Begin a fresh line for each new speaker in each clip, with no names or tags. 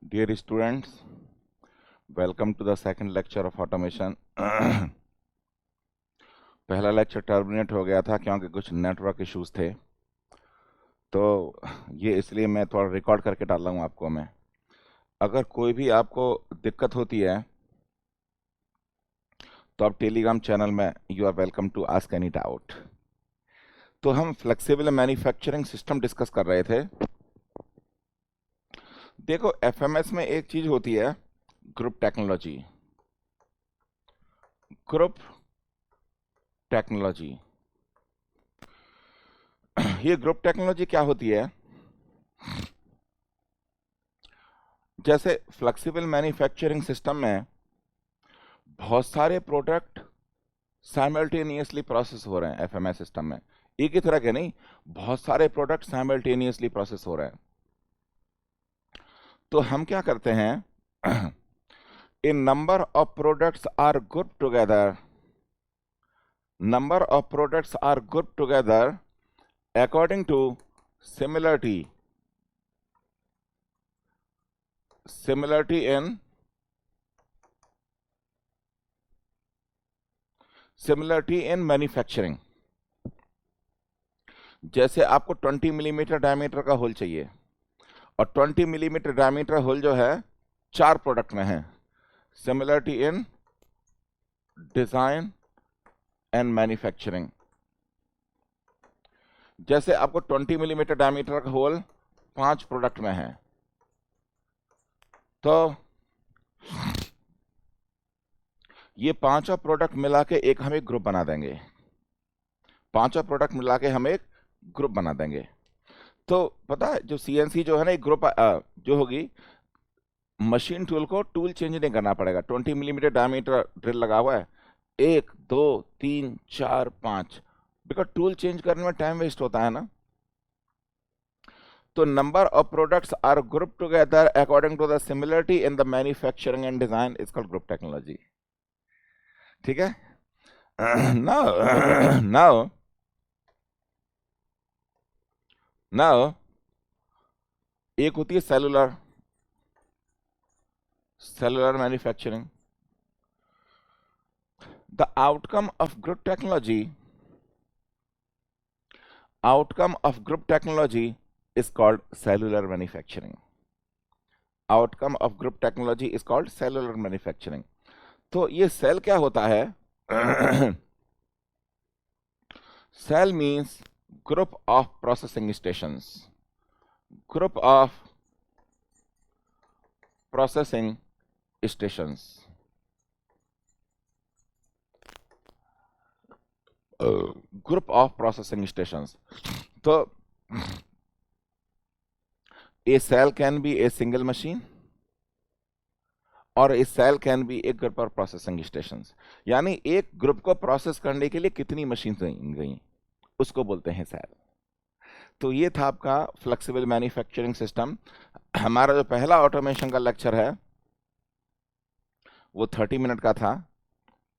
Dear students, welcome to the second lecture of automation. पहला lecture terminate हो गया था क्योंकि कुछ नेटवर्क इश्यूज थे, तो ये इसलिए मैं थोड़ा रिकॉर्ड करके डाल रहा हूँ आपको। मैं अगर कोई भी आपको दिक्कत होती है तो आप टेलीग्राम चैनल में you are welcome to ask any doubt. तो हम फ्लेक्सिबल मैन्युफैक्चरिंग सिस्टम डिस्कस कर रहे थे। देखो, एफएमएस में एक चीज होती है ग्रुप टेक्नोलॉजी। ग्रुप टेक्नोलॉजी ये ग्रुप टेक्नोलॉजी क्या होती है? जैसे फ्लेक्सिबल मैन्युफैक्चरिंग सिस्टम में बहुत सारे प्रोडक्ट साइमल्टेनियसली प्रोसेस हो रहे हैं। एफएमएस सिस्टम में एक ही तरह के नहीं, बहुत सारे प्रोडक्ट साइमल्टेनियसली प्रोसेस हो रहे हैं। तो हम क्या करते हैं, a number of products are group together, number of products are group together according to similarity in manufacturing. जैसे आपको 20 मिलीमीटर डायमीटर का होल चाहिए और 20 मिलीमीटर डायमीटर होल जो है 4 प्रोडक्ट में है। Similarity in design and manufacturing. जैसे आपको 20 मिलीमीटर डायमीटर का होल 5 प्रोडक्ट में है, तो ये पांचों प्रोडक्ट मिला के एक हम एक ग्रुप बना देंगे। पांचों प्रोडक्ट मिला के हम एक ग्रुप बना देंगे। तो पता है, जो सीएनसी जो है ना, एक ग्रुप जो होगी, मशीन टूल को टूल चेंज नहीं करना पड़ेगा। 20 मिलीमीटर डायमीटर ड्रिल लगा हुआ है, 1 2 3 4 5, बिकॉज टूल चेंज करने में टाइम वेस्ट होता है ना। तो number of products are group together according to the similarity in the manufacturing and design is called group technology. ठीक है। नाउ नाउ एक होती है cellular manufacturing. The outcome of group technology is called cellular manufacturing. Outcome of group technology is called cellular manufacturing. तो ये cell क्या होता है? Cell means group of processing stations. Group of processing stations. Group of processing stations. तो a cell can be a single machine और a cell can be a group of processing stations। यानी एक group को process करने के लिए कितनी machine गई, उसको बोलते हैं सेल। तो ये था आपका फ्लेक्सिबल मैन्युफैक्चरिंग सिस्टम। हमारा जो पहला ऑटोमेशन का लेक्चर है वो 30 मिनट का था,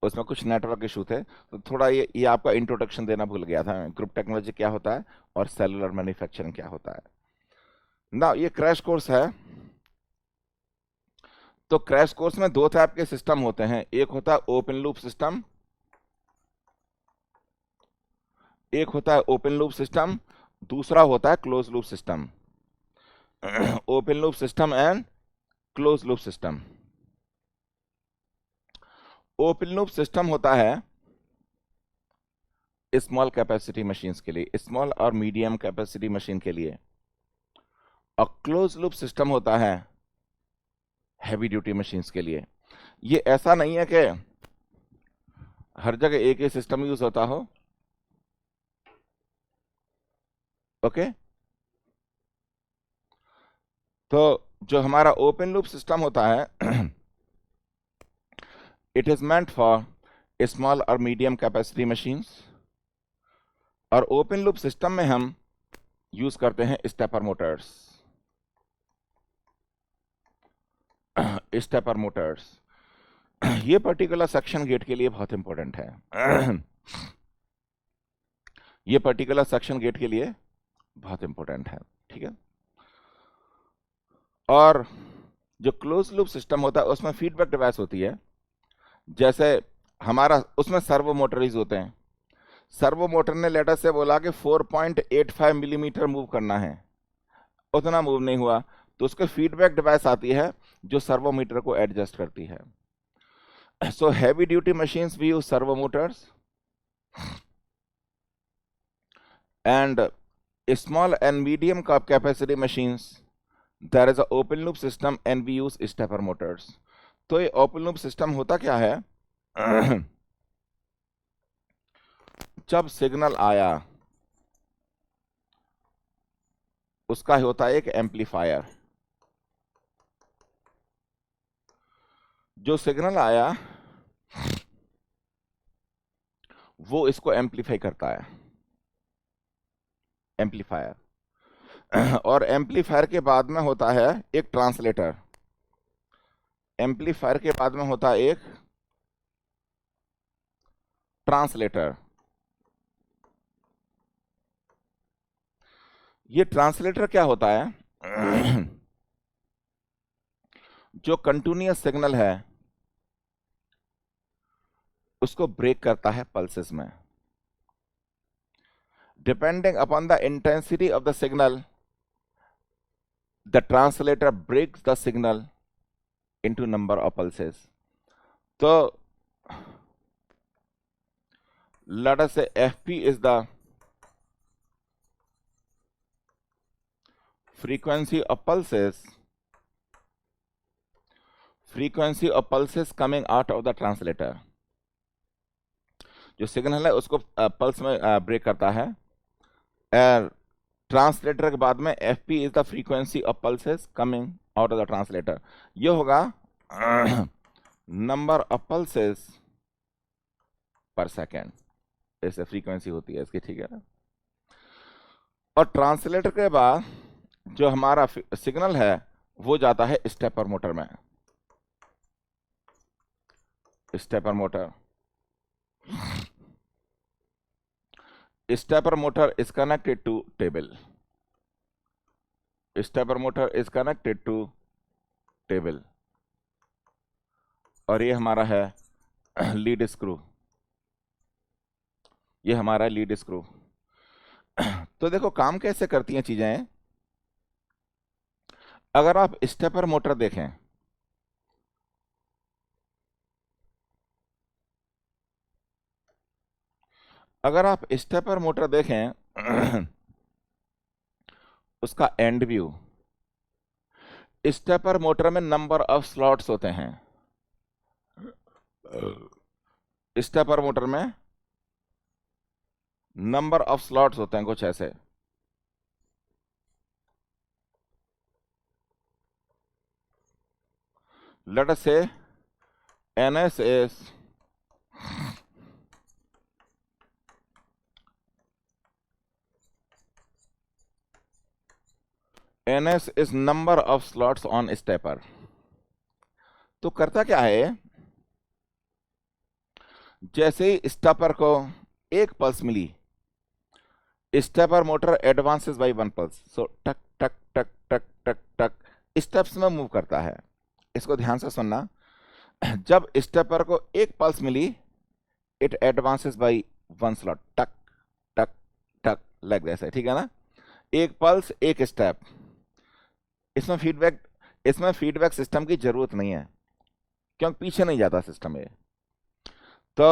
उसमें कुछ नेटवर्क इशू थे, तो थोड़ा ये आपका इंट्रोडक्शन देना भूल गया था। ग्रुप टेक्नोलॉजी क्या होता है और सेलुलर मैन्युफैक्चरिंग क्या होता है ना। ये क्रैश कोर्स है। तो क्रैश कोर्स में 2 टाइप के सिस्टम होते हैं, एक होता है ओपन लूप सिस्टम, दूसरा होता है close loop system. Open loop system and close loop system. Open loop system होता है स्मॉल कैपेसिटी मशीन्स के लिए, स्मॉल और मीडियम कैपेसिटी मशीन के लिए, और क्लोज लूप सिस्टम होता है हैवी ड्यूटी मशीन्स के लिए। ये ऐसा नहीं है कि हर जगह एक ही सिस्टम यूज होता हो। ओके। तो जो हमारा ओपन लूप सिस्टम होता है, it is meant for small और मीडियम कैपेसिटी मशीन्स, और ओपन लूप सिस्टम में हम यूज करते हैं स्टेपर मोटर्स। स्टेपर मोटर्स ये पर्टिकुलर सेक्शन गेट के लिए बहुत इंपॉर्टेंट है। ये पर्टिकुलर सेक्शन गेट के लिए बहुत इंपॉर्टेंट है। ठीक है। और जो क्लोज लूप सिस्टम होता है उसमें फीडबैक डिवाइस होती है, जैसे हमारा उसमें सर्वो मोटरीज होते हैं। सर्वो मोटर ने लेटर से बोला कि 4.85 मिलीमीटर मूव करना है, उतना मूव नहीं हुआ, तो उसके फीडबैक डिवाइस आती है जो सर्वो मीटर को एडजस्ट करती है। So heavy duty machines we use servo motors, and small and medium capacity machines there is a open loop system and we use stepper motors। तो ये ओपन लूप सिस्टम होता क्या है, जब signal आया उसका होता है एक एम्पलीफायर, जो सिग्नल आया वो इसको एम्पलीफाई करता है, एम्पलीफायर। और एम्पलीफायर के बाद में होता है एक ट्रांसलेटर, एम्पलीफायर के बाद में होता है एक ट्रांसलेटर। ये ट्रांसलेटर क्या होता है, जो कंटिन्यूअस सिग्नल है उसको ब्रेक करता है पल्सेस में। Depending upon the intensity of the signal the translator breaks the signal into number of pulses. तो let us say fp is the frequency of pulses coming out of the translator। जो signal है उसको pulse में break करता है, translator के बाद में fp is the frequency of pulses coming out of the translator. ये होगा नंबर ऑफ पल्सेस पर सेकेंड, ऐसे फ्रीक्वेंसी होती है इसकी, ठीक है ना। और ट्रांसलेटर के बाद जो हमारा सिग्नल है वो जाता है स्टेपर मोटर में। Stepper motor is connected to table, stepper motor is connected to table, और ये हमारा है लीड स्क्रू, ये हमारा लीड स्क्रू। तो देखो काम कैसे करती हैं चीजें। अगर आप स्टेपर मोटर देखें, अगर आप स्टेपर मोटर देखें उसका एंड व्यू, स्टेपर मोटर में नंबर ऑफ स्लॉट्स होते हैं। स्टेपर मोटर में नंबर ऑफ स्लॉट्स होते हैं कुछ ऐसे। लेट अस से ns is number of slots on stepper। तो करता क्या है, जैसे ही स्टेपर को एक पल्स मिली, stepper motor advances by 1 pulse, so टक टक टक टक टक टक स्टेप्स में मूव करता है। इसको ध्यान से सुनना, जब स्टेपर को एक पल्स मिली इट एडवांसेस बाय 1 स्लॉट, टक टक टक लाइक दैट, ठीक है ना। एक पल्स एक स्टेप, इसमें फीडबैक सिस्टम की जरूरत नहीं है क्योंकि पीछे नहीं जाता सिस्टम ये। तो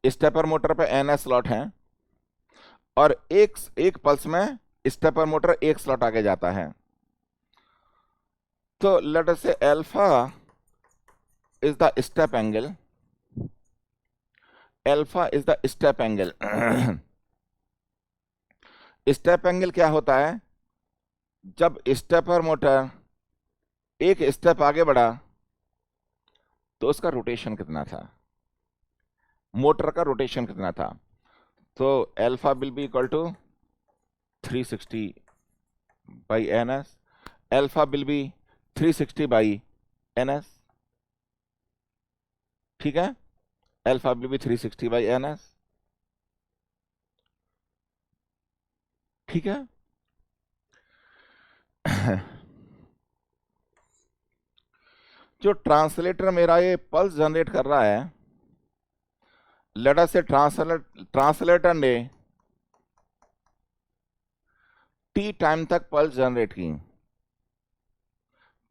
स्टेपर मोटर पे ns स्लॉट हैं और एक पल्स में स्टेपर मोटर एक स्लॉट आगे जाता है। तो लेट अस से alpha is the step angle, alpha is the step angle. Step angle क्या होता है, जब स्टेपर मोटर एक स्टेप आगे बढ़ा तो उसका रोटेशन कितना था, मोटर का रोटेशन कितना था। तो alpha will be equal to 360 by ns, alpha will be 360 by ns, ठीक है, alpha will be 360 by ns, ठीक है। जो ट्रांसलेटर मेरा ये पल्स जनरेट कर रहा है, लेट अस से ट्रांसलेटर ने टी टाइम तक पल्स जनरेट की,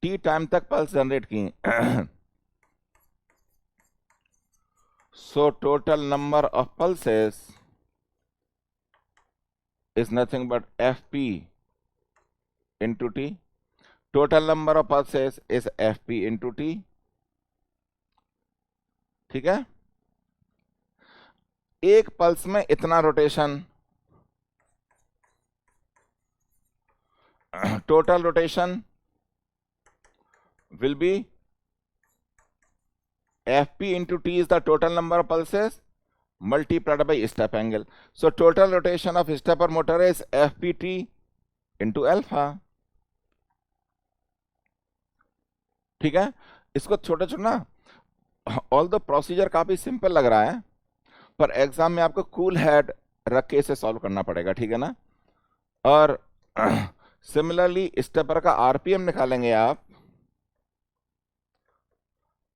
टी टाइम तक पल्स जनरेट की। So total number of pulses is nothing but fp into t. Total number of pulses is fp into t. ठीक है, एक पल्स में इतना rotation, total rotation will be fp into t is the total number of pulses multiplied by step angle. So total rotation of stepper motor is fpt into alpha. ठीक है, इसको छोटा छोटा ना, ऑल द प्रोसीजर काफी simple लग रहा है, पर एग्जाम में आपको कूल हेड रख के इसे सॉल्व करना पड़ेगा, ठीक है ना। और सिमिलरली स्टेपर का आरपीएम निकालेंगे आप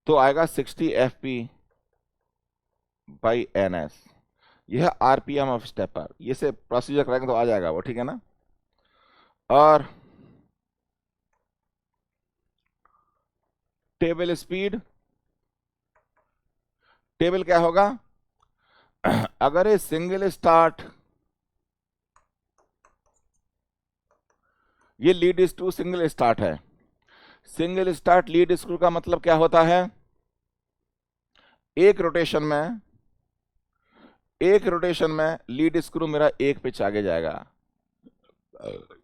तो आएगा 60 fp बाई ns, यह आरपीएम ऑफ स्टेपर। ये से प्रोसीजर करेंगे तो आ जाएगा वो, ठीक है ना। और टेबल स्पीड, टेबल क्या होगा, अगर ये सिंगल स्टार्ट, ये लीड स्क्रू सिंगल स्टार्ट है, सिंगल स्टार्ट लीड स्क्रू का मतलब क्या होता है, एक रोटेशन में लीड स्क्रू मेरा एक पिच आगे जाएगा,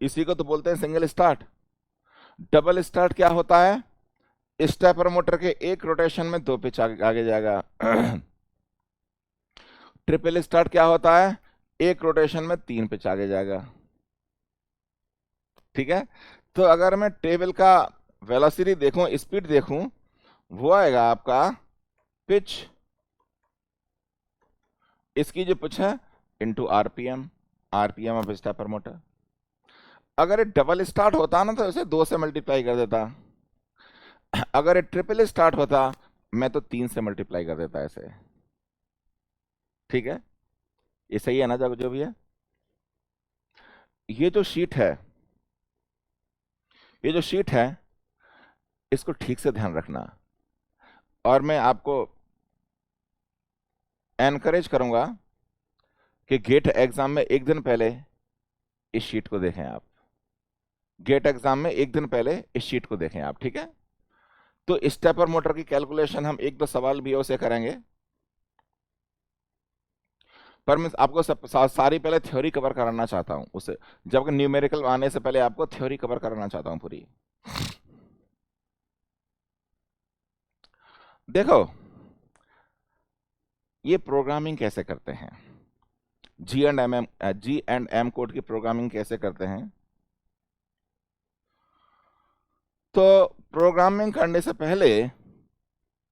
इसी को तो बोलते हैं सिंगल स्टार्ट। डबल स्टार्ट क्या होता है, स्टेपर मोटर के एक रोटेशन में दो पिच आगे जाएगा। ट्रिपल स्टार्ट क्या होता है, एक रोटेशन में तीन पिच आगे जाएगा, ठीक है। तो अगर मैं टेबल का वेलोसिटी देखूं, स्पीड देखूं, वो आएगा आपका पिच, इसकी जो पिच है into RPM, RPM of stepper motor. अगर ये डबल स्टार्ट होता ना तो इसे 2 से मल्टीप्लाई कर देता, अगर ये ट्रिपल स्टार्ट होता मैं तो 3 से मल्टीप्लाई कर देता ऐसे, ठीक है। ये सही है ना जो भी है। ये जो शीट है, ये जो शीट है इसको ठीक से ध्यान रखना, और मैं आपको एनकरेज करूंगा कि गेट एग्जाम में एक दिन पहले इस शीट को देखें आप, गेट एग्जाम में एक दिन पहले इस शीट को देखें आप, ठीक है। तो स्टेपर मोटर की कैलकुलेशन हम एक दो सवाल भी से करेंगे, पर मैं आपको सारी पहले थ्योरी कवर कराना चाहता हूं, उसे जब न्यूमेरिकल आने से पहले आपको थ्योरी कवर कराना चाहता हूं पूरी। देखो ये प्रोग्रामिंग कैसे करते हैं, जी एंड एम कोड की प्रोग्रामिंग कैसे करते हैं। तो प्रोग्रामिंग करने से पहले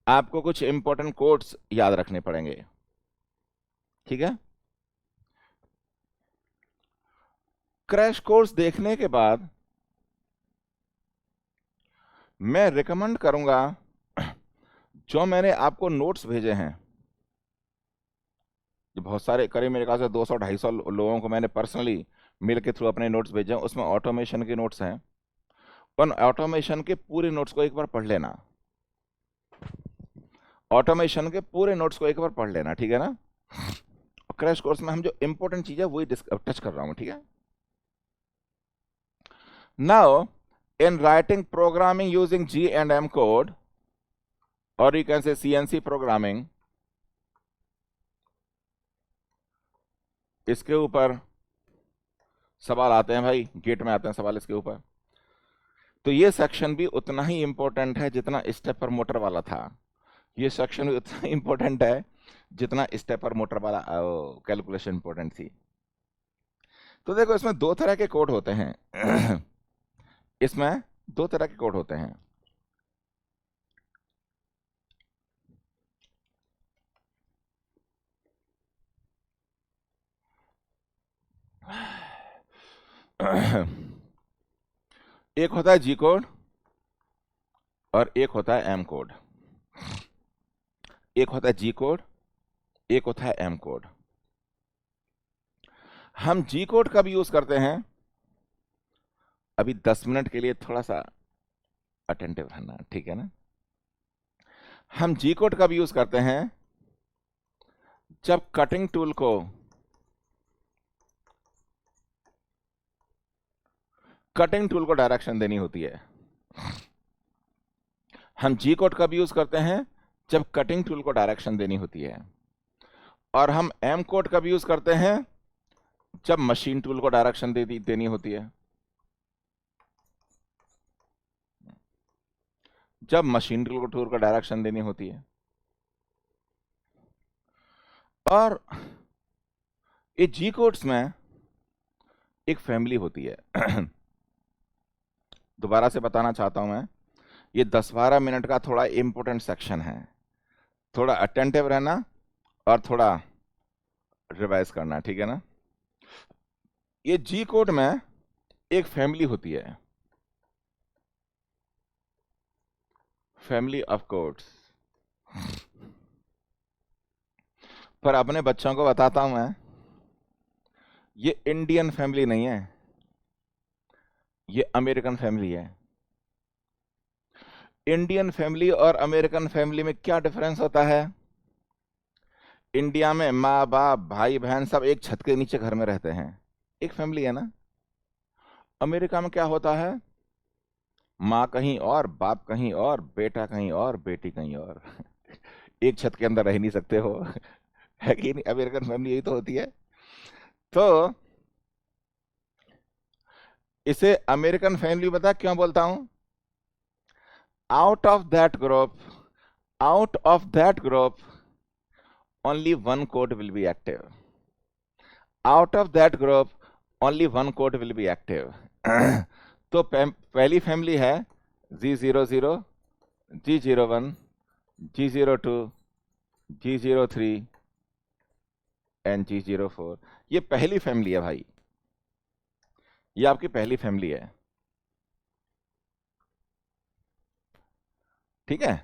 आपको कुछ इंपॉर्टेंट कोड्स याद रखने पड़ेंगे, ठीक है। क्रैश कोर्स देखने के बाद मैं रिकमेंड करूंगा, जो मैंने आपको नोट्स भेजे हैं, जो बहुत सारे करीब मेरे ख्याल से 200-250 लोगों को मैंने पर्सनली मेल के थ्रू अपने नोट्स भेजे हैं, उसमें ऑटोमेशन के नोट्स हैं। उन ऑटोमेशन के पूरे नोट्स को एक बार पढ़ लेना, ऑटोमेशन के पूरे नोट्स को एक बार पढ़ लेना, ठीक है ना। क्रैश कोर्स में हम जो इंपॉर्टेंट चीज है वही टच कर रहा हूं, ठीक है। Now in writing programming using G and M code, और you can say CNC programming, इसके ऊपर सवाल आते हैं भाई, गेट में आते हैं सवाल इसके ऊपर। तो ये सेक्शन भी उतना ही इंपॉर्टेंट है जितना स्टेपर मोटर वाला था, ये सेक्शन भी उतना इंपॉर्टेंट है जितना स्टेपर मोटर वाला कैलकुलेशन इंपॉर्टेंट थी। तो देखो इसमें दो तरह के कोड होते हैं। इसमें दो तरह के कोड होते हैं। एक होता है जी कोड और एक होता है एम कोड। एक होता है जी कोड, एक होता है एम कोड। हम जी कोड कब यूज करते हैं? अभी 10 मिनट के लिए थोड़ा सा अटेंटिव रहना, ठीक है ना। हम जी कोड कब यूज करते हैं? जब कटिंग टूल को डायरेक्शन देनी होती है। हम जी कोड कब यूज करते हैं? जब कटिंग टूल को डायरेक्शन देनी होती है। और हम एम कोड कब यूज करते हैं? जब मशीन टूल को डायरेक्शन देनी होती है। जब मशीन टूल को डायरेक्शन देनी होती है। और ये जी कोड्स में एक फैमिली होती है। दोबारा से बताना चाहता हूं मैं, ये 10-12 मिनट का थोड़ा इंपॉर्टेंट सेक्शन है। थोड़ा अटेंटिव रहना और थोड़ा रिवाइज करना, ठीक है ना। ये जी कोड में एक फैमिली होती है, फैमिली ऑफ कोड्स। पर अपने बच्चों को बताता हूं मैं, ये इंडियन फैमिली नहीं है, ये अमेरिकन फैमिली है। इंडियन फैमिली और अमेरिकन फैमिली में क्या डिफरेंस होता है? इंडिया में माँ बाप भाई बहन सब एक छत के नीचे घर में रहते हैं, एक फैमिली है ना। अमेरिका में क्या होता है? माँ कहीं और, बाप कहीं और, बेटा कहीं और, बेटी कहीं और। एक छत के अंदर रह नहीं सकते हो। है कि नहीं? अमेरिकन फैमिली यही तो होती है। तो इसे अमेरिकन फैमिली बता क्यों बोलता हूं? Out of that group only one code will be active. Out of that group only one code will be active. तो पहली फैमिली है G00, G01, G02, G03 and G04। ये पहली फैमिली है भाई, ये आपकी पहली फैमिली है, ठीक है।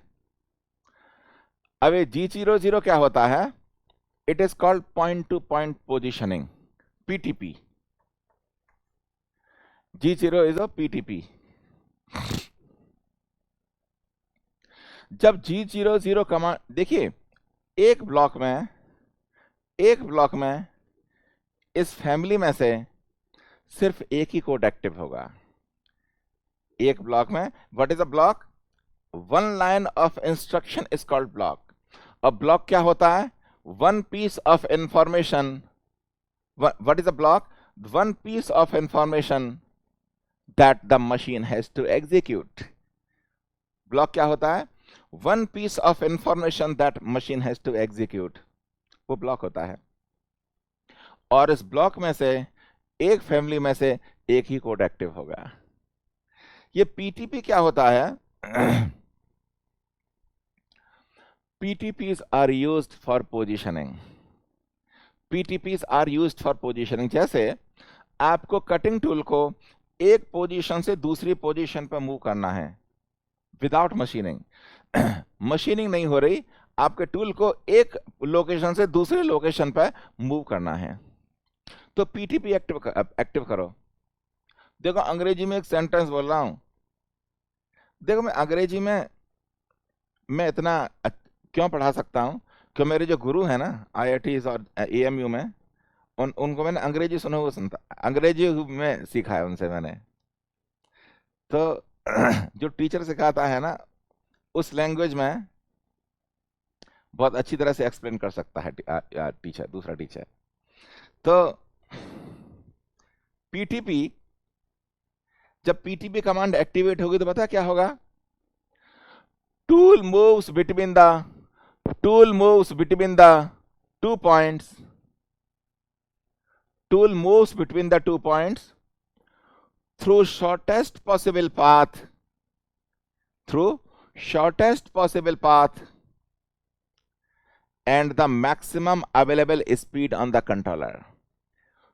अब ये G00 क्या होता है? It is called point two point positioning, PTP। G0 is a PTP। जब G00 कमांड, देखिए एक ब्लॉक में इस फैमिली में से सिर्फ एक ही कोड एक्टिव होगा। एक ब्लॉक में, what is a block? One line of instruction is called block. अब ब्लॉक क्या होता है? One piece of information. What is a block? One piece of information that the machine has to execute. Block क्या होता है? One piece of information that machine has to execute, वो block होता है। और इस ब्लॉक में से एक फैमिली में से एक ही कोड एक्टिव होगा। ये PTP क्या होता है? PTPs are used for positioning. PTPs are used for positioning। जैसे आपको कटिंग टूल को एक पोजीशन से दूसरी पोजीशन पर मूव करना है विदाउट मशीनिंग। मशीनिंग नहीं हो रही, आपके टूल को एक लोकेशन से दूसरे लोकेशन पर मूव करना है, तो PTP एक्टिव करो। देखो अंग्रेजी में एक सेंटेंस बोल रहा हूं, देखो मैं अंग्रेजी में मैं इतना क्यों पढ़ा सकता हूं कि मेरे जो गुरु है ना IITs और AMU में, उनको मैंने अंग्रेजी सुनता, अंग्रेजी में सीखा है उनसे मैंने। तो जो टीचर सिखाता है ना उस लैंग्वेज में बहुत अच्छी तरह से एक्सप्लेन कर सकता है टीचर, दूसरा टीचर। तो PTP, जब PTP कमांड एक्टिवेट होगी तो पता क्या होगा? Tool moves between the 2 points। Tool moves between the 2 points through shortest possible path and the maximum available speed on the controller।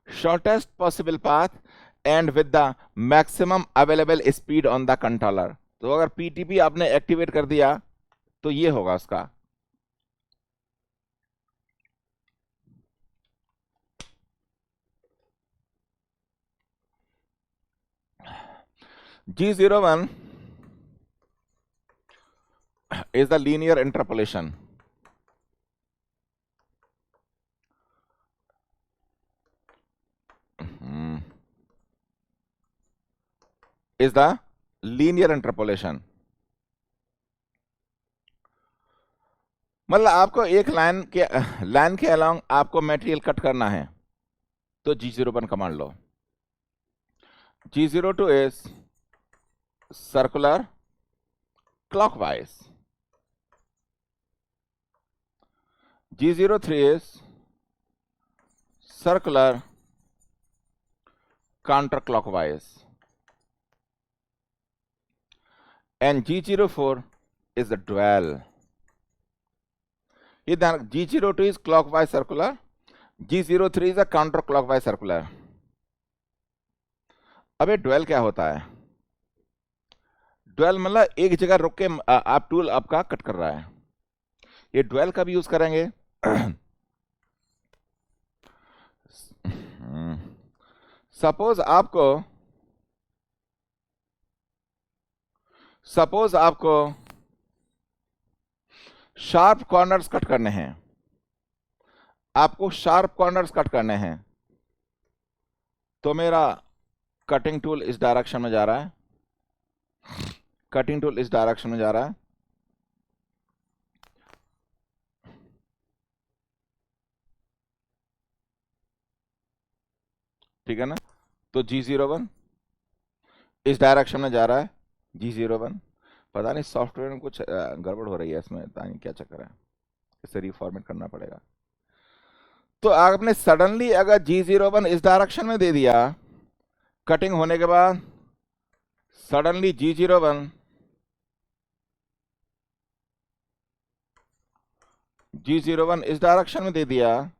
Shortest possible path and with the maximum available speed on the controller। तो अगर PTP आपने activate कर दिया तो ये होगा उसका। G01 is the linear interpolation. Is the linear interpolation. मतलब आपको एक लाइन के अलोंग आपको मटेरियल कट करना है तो G01 command low. G02 is circular clockwise. G03 is circular counterclockwise. And G04 is the dual. G02 is clockwise circular, G03 is a counterclockwise circular. अब ये ड्वेल क्या होता है? ड्वेल मतलब एक जगह रुक के आप टूल आपका कट कर रहा है। ये ड्वेल कब यूज करेंगे? सपोज आपको शार्प कॉर्नर्स कट करने हैं, तो मेरा कटिंग टूल इस डायरेक्शन में जा रहा है, ठीक है ना? तो G01 इस डायरेक्शन में जा रहा है, G01। पता नहीं सॉफ्टवेयर में कुछ गड़बड़ हो रही है इसमें, पता नहीं क्या चक्कर है, इसे रिफॉर्मेट करना पड़ेगा। तो आपने सडनली अगर G01 इस डायरेक्शन में दे दिया कटिंग होने के बाद, सडनली G01 इस डायरेक्शन में दे दिया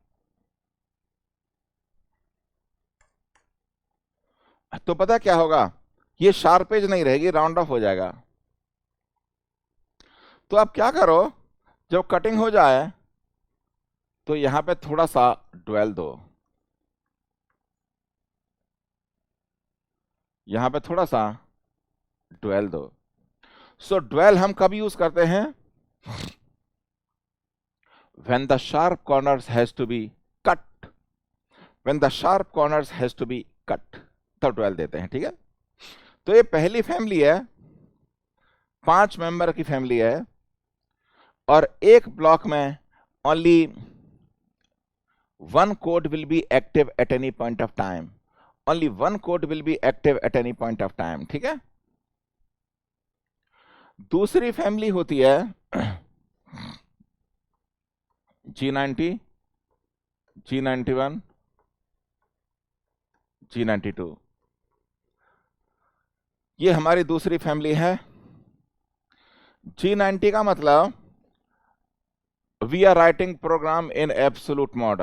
तो पता क्या होगा? ये शार्प एज नहीं रहेगी, राउंड ऑफ हो जाएगा। तो आप क्या करो, जब कटिंग हो जाए तो यहां पे थोड़ा सा ड्वेल दो, सो ड्वेल हम कब यूज करते हैं? when the sharp corners has to be cut, तब ड्वेल देते हैं, ठीक है? तो ये पहली फैमिली है, 5 मेंबर की फैमिली है, और एक ब्लॉक में only one code will be active at any point of time, ठीक है? दूसरी फैमिली होती है G90, G91, G92। ये हमारी दूसरी फैमिली है। G90 का मतलब we are writing program in absolute mode,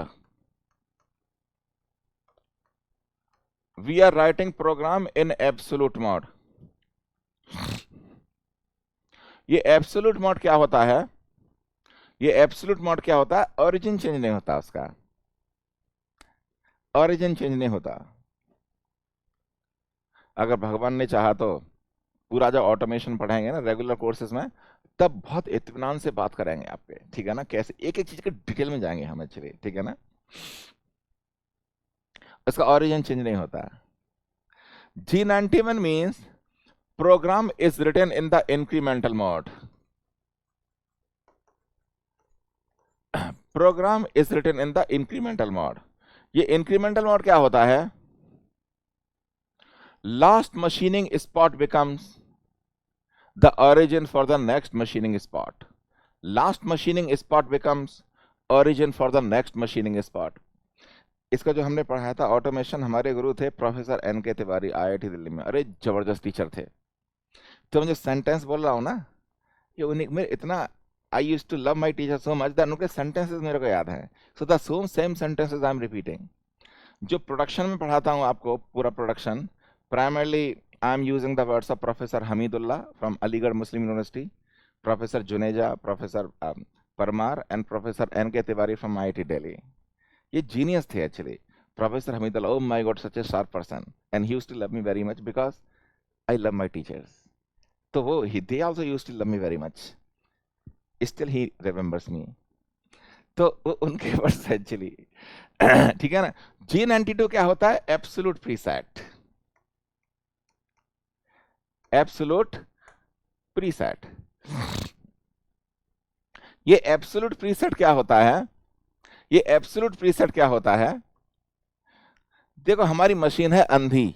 ये एब्सोल्यूट मोड क्या होता है? ओरिजिन चेंज नहीं होता, उसका ओरिजिन चेंज नहीं होता। अगर भगवान ने चाहा तो पूरा जो ऑटोमेशन पढ़ाएंगे ना रेगुलर कोर्सेज में, तब बहुत इत्मीनान से बात करेंगे आपके, ठीक है ना? कैसे एक एक चीज के डिटेल में जाएंगे हम, एक्चुअली, ठीक है ना? इसका ओरिजिन चेंज नहीं होता। G91 means program is written in the incremental mode. ये incremental mode क्या होता है? Last machining spot becomes the origin for the next machining spot. इसका जो हमने पढ़ाया था ऑटोमेशन, हमारे गुरु थे professor NK Tiwari, IIT Delhi में। अरे जबरदस्त टीचर थे। तो मैं जो सेंटेंस बोल रहा हूँ ना, ये उन्हीं में इतना, I used to love my teacher so much that उनके सेंटेंसेस मेरे को याद हैं। So the same sentences I am repeating. जो प्रोडक्शन में पढ़ाता हूँ आपको, पूरा production primarily I am using the words of professor Hamidullah from Aligarh Muslim university, professor Juneja, professor Parmar and professor N K Tiwari from IIT Delhi. ये जीनियस थे actually. Professor Hamidullah, oh my god, such a sharp person, and he used to love me very much because I love my teachers. तो वो they also used to love me very much. Still he remembers me. तो वो उनके words actually. ठीक है ना. G92 क्या होता है? Absolute preset. Absolute preset. ये एब्सोल्यूट प्रीसेट क्या होता है? ये एब्सोल्यूट प्रीसेट क्या होता है? देखो, हमारी मशीन है अंधी.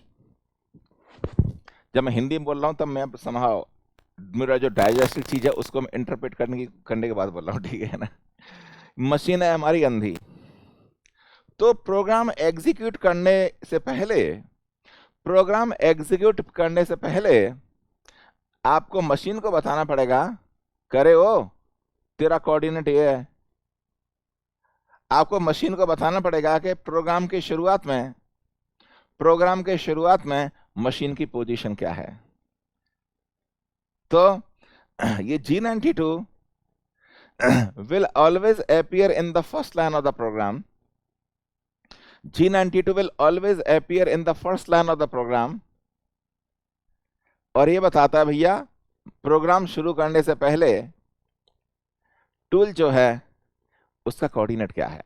जब मैं हिंदी में बोल रहा हूं तब मैं समहाउ मेरा जो डाइजेस्टिव चीज है उसको मैं इंटरप्रेट करने के बाद बोल रहा हूं. ठीक है ना. मशीन है हमारी अंधी. तो प्रोग्राम एग्जीक्यूट करने से पहले आपको मशीन को बताना पड़ेगा, करे ओ तेरा कोऑर्डिनेट ये है. आपको मशीन को बताना पड़ेगा कि प्रोग्राम के शुरुआत में मशीन की पोजीशन क्या है. तो ये G92 will always appear in the first line of the program. G92 will always appear in the first line of the program. और ये बताता है भैया प्रोग्राम शुरू करने से पहले टूल जो है उसका कोऑर्डिनेट क्या है.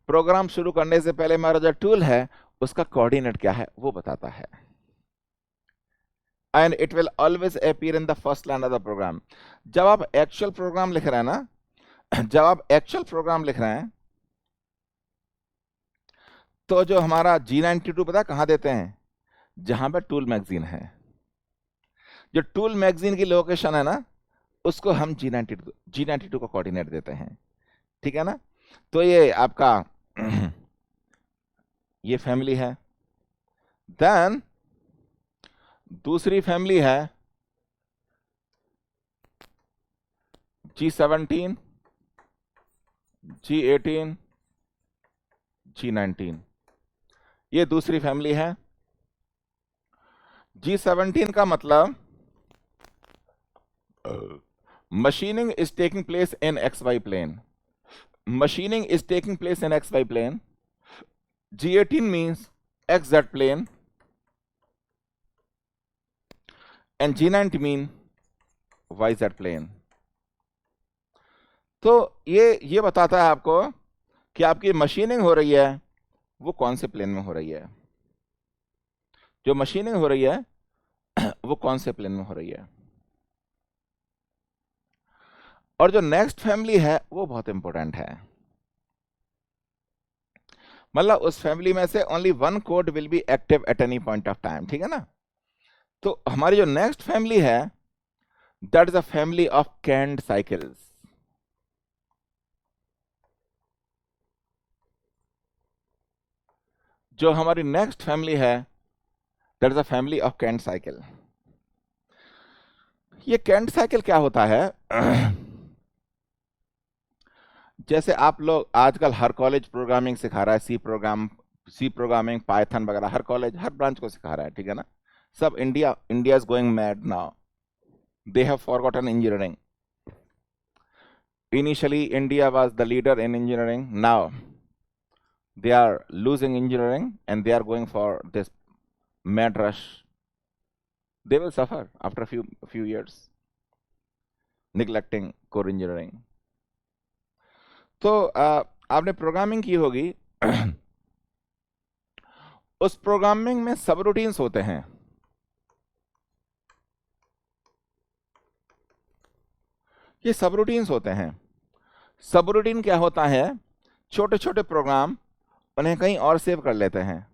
प्रोग्राम शुरू करने से पहले हमारा जो टूल है उसका कोऑर्डिनेट क्या है वो बताता है. And it will always appear in the first line of the program. जब आप एक्चुअल प्रोग्राम लिख रहे हैं तो जो हमारा G92 पता कहां देते हैं? जहां पे टूल मैगजीन है. जो टूल मैगजीन की लोकेशन है ना उसको हम G92 को कोऑर्डिनेट देते हैं. ठीक है ना. तो ये आपका ये फैमिली है. देन दूसरी फैमिली है G17, G18, G19. ये दूसरी फैमिली है. G17 का मतलब machining is taking place in XY plane. G18 means XZ plane and G90 mean YZ plane. तो ये बताता है आपको कि आपकी मशीनिंग हो रही है वो कौन से प्लेन में हो रही है. जो मशीनिंग हो रही है वो कौन से प्लेन में हो रही है. और जो नेक्स्ट फैमिली है वो बहुत इंपॉर्टेंट है. मतलब उस फैमिली में से only one code will be active at any point of time. ठीक है ना. तो हमारी जो नेक्स्ट फैमिली है that is a family of canned cycles. जो हमारी नेक्स्ट फैमिली है that is a family of canned cycle. ये कैंड साइकिल क्या होता है? जैसे आप लोग आजकल हर कॉलेज प्रोग्रामिंग सिखा रहा है. सी प्रोग्रामिंग, पाइथन वगैरह हर कॉलेज हर ब्रांच को सिखा रहा है. ठीक है ना. सब India is going mad now. They have forgotten engineering. Initially India was the leader in engineering. Now they are losing engineering and they are going for this mad rush. They will suffer after a few years neglecting core engineering. तो आपने programming की होगी. उस programming में सब routines होते हैं. ये सब रूटीन्स होते हैं. सब रूटीन क्या होता है? छोटे छोटे प्रोग्राम उन्हें कहीं और सेव कर लेते हैं.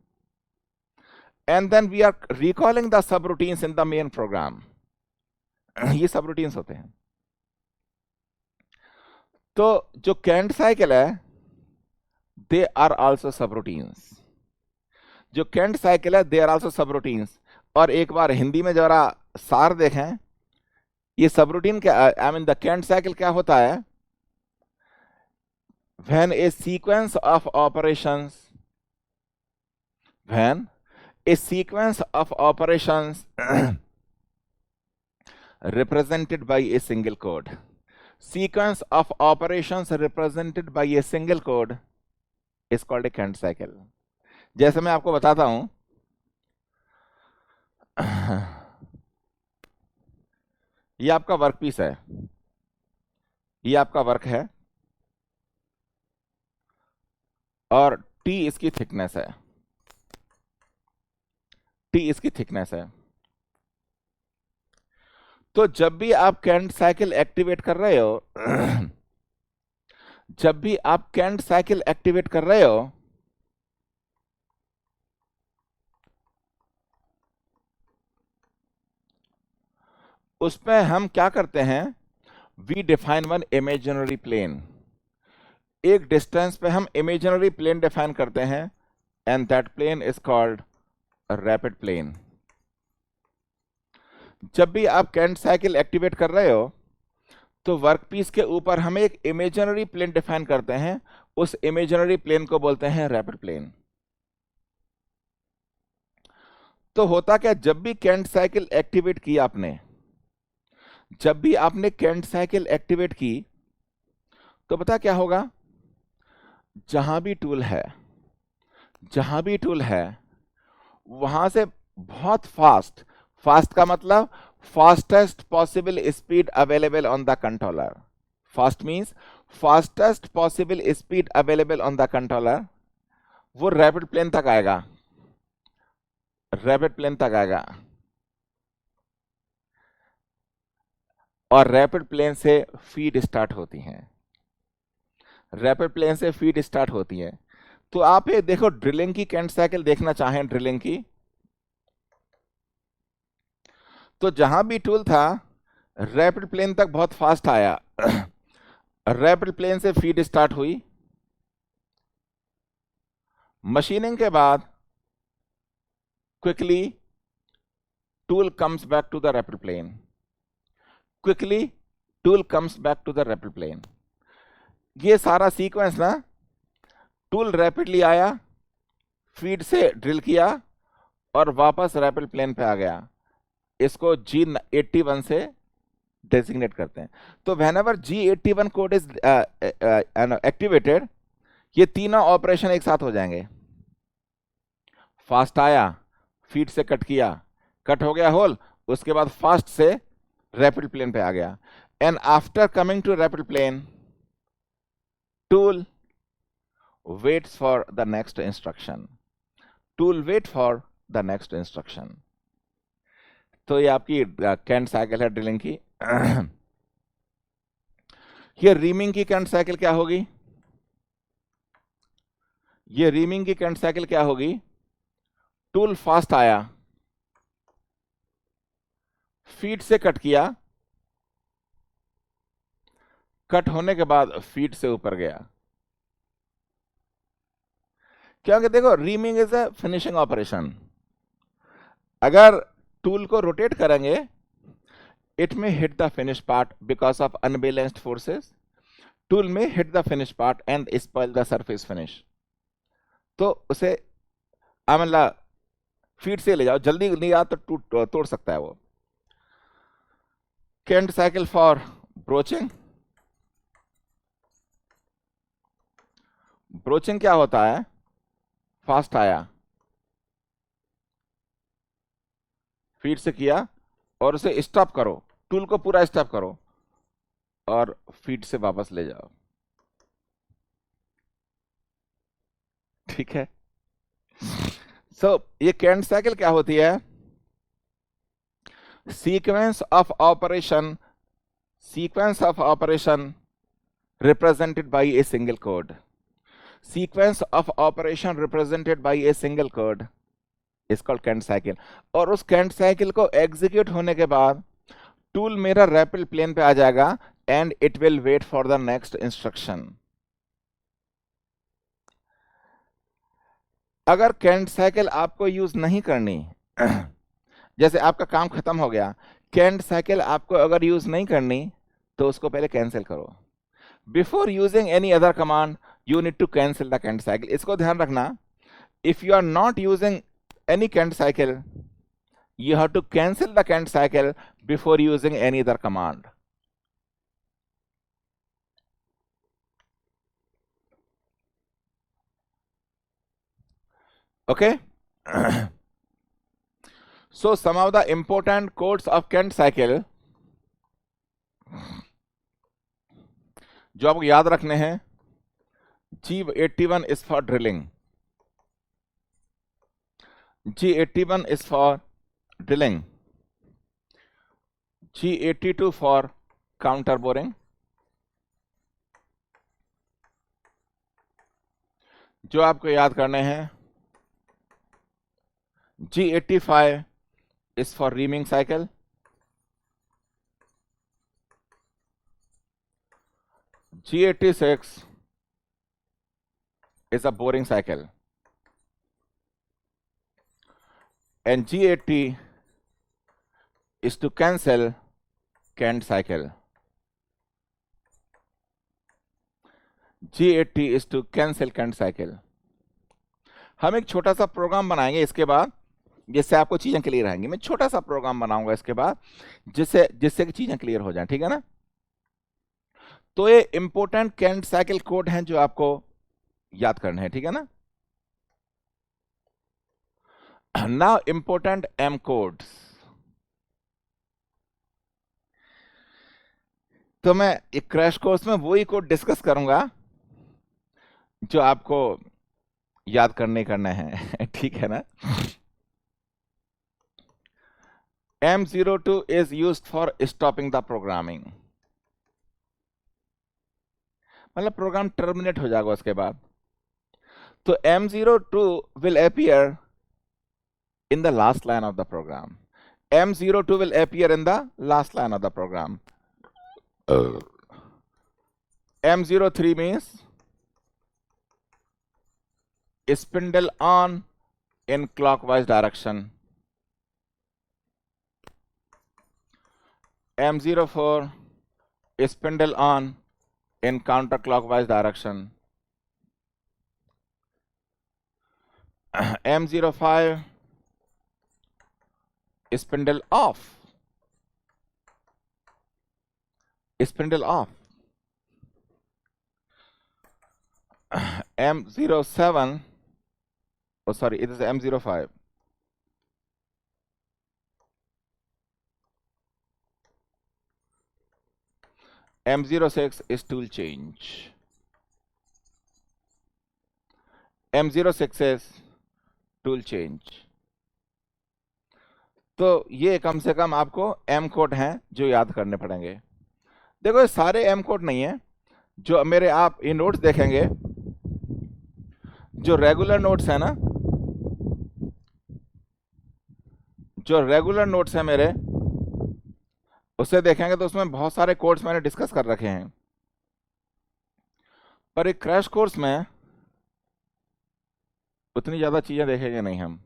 And then we are recalling the subroutines in the main program. ये सब रूटीन्स होते हैं. तो जो कैंट साइकिल है दे आर आल्सो सब रूटीन्स. जो कैंट साइकिल है दे आर आल्सो सब रूटीन्स. और एक बार हिंदी में जरा सार देखें. ये सब रूटीन क्या, I mean the canned cycle क्या होता है? When a sequence of operations A sequence of operations represented by a single code. Sequence of operations represented by a single code is called a Kent cycle. जैसे मैं आपको बताता हूं, ये आपका वर्क पीस है, ये आपका वर्क है, और टी इसकी थिकनेस है, टी इसकी थिकनेस है। तो जब भी आप कैंट साइकिल एक्टिवेट कर रहे हो जब भी आप कैंट साइकिल एक्टिवेट कर रहे हो, उसमें हम क्या करते हैं, we define one imaginary plane. एक डिस्टेंस पे हम इमेजिनरी प्लेन डिफाइन करते हैं, and that plane is called rapid plane. जब भी आप कैंट साइकिल एक्टिवेट कर रहे हो तो वर्कपीस के ऊपर हम एक इमेजिनरी प्लेन डिफाइन करते हैं, उस इमेजिनरी प्लेन को बोलते हैं रैपिड प्लेन। तो होता क्या, जब भी कैंट साइकिल एक्टिवेट की आपने, जब भी आपने कैंट साइकिल एक्टिवेट की, तो पता क्या होगा, जहां भी टूल है, जहां भी टूल है, वहां से बहुत फास्ट, फास्ट का मतलब fastest possible speed available on the controller, fast means fastest possible speed available on the controller, वो रैपिड प्लेन तक आएगा, रैपिड प्लेन तक आएगा। और रैपिड प्लेन से फीड स्टार्ट होती हैं, रैपिड प्लेन से फीड स्टार्ट होती है। तो आप ये देखो, ड्रिलिंग की कैंट साइकिल देखना चाहें, ड्रिलिंग की, तो जहां भी टूल था रैपिड प्लेन तक बहुत फास्ट आया, रैपिड प्लेन से फीड स्टार्ट हुई, मशीनिंग के बाद quickly tool comes back to the rapid plane, quickly tool comes back to the rapid plane. ये सारा सीक्वेंस ना, टूल रैपिडली आया, फीड से ड्रिल किया और वापस रैपिड प्लेन पे आ गया, इसको G81 से डेजिग्नेट करते हैं। तो whenever G81 code is activated, ये तीनों ऑपरेशन एक साथ हो जाएंगे। फास्ट आया, फीड से कट किया, कट हो गया होल, उसके बाद फास्ट से रैपिड प्लेन पे आ गया, and after coming to rapid plane, tool waits for the next instruction, tool wait for the next instruction। तो ये आपकी कैंट साइकिल है ड्रिलिंग की। ये रीमिंग की कैंट साइकिल क्या होगी, ये रीमिंग की कैंट साइकिल क्या होगी, टूल फास्ट आया, फीड से कट किया, कट होने के बाद फीड से ऊपर गया। क्योंकि देखो, reaming is a finishing operation. अगर टूल को रोटेट करेंगे, इट में hit the finish part because of unbalanced forces, tool में hit the finish part and spoil the surface finish. तो उसे मतलब फीड से ले जाओ, जल्दी नहीं आ तो तोड़ सकता है वो। Canned cycle for broaching, broaching क्या होता है, फास्ट आया, फीड से किया और उसे स्टॉप करो, टूल को पूरा स्टॉप करो और फीड से वापस ले जाओ, ठीक है। सो ये कैंट साइकिल क्या होती है, sequence of operation, sequence of operation represented by a single code, sequence of operation represented by a single code is called Kent cycle। और उस Kent cycle को एग्जीक्यूट होने के बाद टूल मेरा रैपिड प्लेन पे आ जाएगा and it will wait for the next instruction. अगर Kent cycle आपको यूज नहीं करनी, जैसे आपका काम खत्म हो गया, Kent cycle आपको अगर यूज नहीं करनी तो उसको पहले कैंसिल करो। Before using any other command you need to cancel the Kent cycle। इसको ध्यान रखना, if you are not using any Kent cycle, you have to cancel the Kent cycle before using any other command. Okay. So some of the important codes of Kent cycle जो आपको याद रखने हैं, G81 is for drilling. G81 is for drilling. G82 for counter boring. जो आपको याद करने हैं, G85 is for reaming cycle. G86 is a boring cycle. And G80 is to cancel Kent cycle. G80 is to cancel Kent cycle. हम एक छोटा सा programme बनाएंगे इसके बाद, जिससे आपको चीजें क्लियर आएंगी. मैं छोटा सा प्रोग्राम बनाऊंगा इसके बाद, जिससे कि चीजें क्लियर हो जाएं. ठीक है ना? तो ये इंपॉर्टेंट Kent साइकिल कोड हैं जो आपको याद करने हैं. ठीक है ना? Now important M codes. तो मैं एक क्रैश कोर्स में वही कोड डिस्कस करूंगा जो आपको याद करना है. ठीक है ना? M02 is used for stopping the programming. मतलब प्रोग्राम टर्मिनेट हो जाएगा उसके बाद. तो M02 will appear in the last line of the program. M02 will appear in the last line of the program. M03 means spindle on in clockwise direction. M04 spindle on in counterclockwise direction. M05 spindle off. Spindle off. M07, oh sorry, it is M05. M06 is tool change. M06 is tool change. तो ये कम से कम आपको M code हैं जो याद करने पड़ेंगे. देखो ये सारे M कोड नहीं है. जो मेरे आप ये नोट्स देखेंगे, जो रेगुलर नोट्स है ना, जो रेगुलर नोट्स है मेरे, उसे देखेंगे तो उसमें बहुत सारे कोड्स मैंने डिस्कस कर रखे हैं. पर एक क्रैश कोर्स में उतनी ज्यादा चीजें देखेंगे नहीं हम.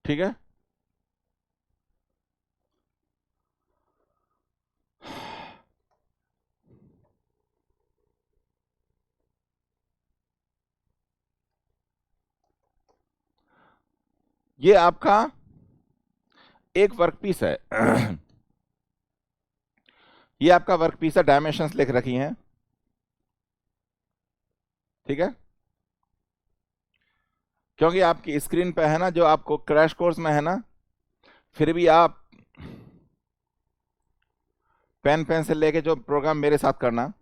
ठीक है? ये आपका एक वर्कपीस है. ये आपका वर्कपीस है. डायमेंशंस लिख रखी हैं. ठीक है? क्योंकि आपकी स्क्रीन पे है ना, जो आपको क्रैश कोर्स में है ना, फिर भी आप पेन पेंसिल लेके जो प्रोग्राम मेरे साथ करना.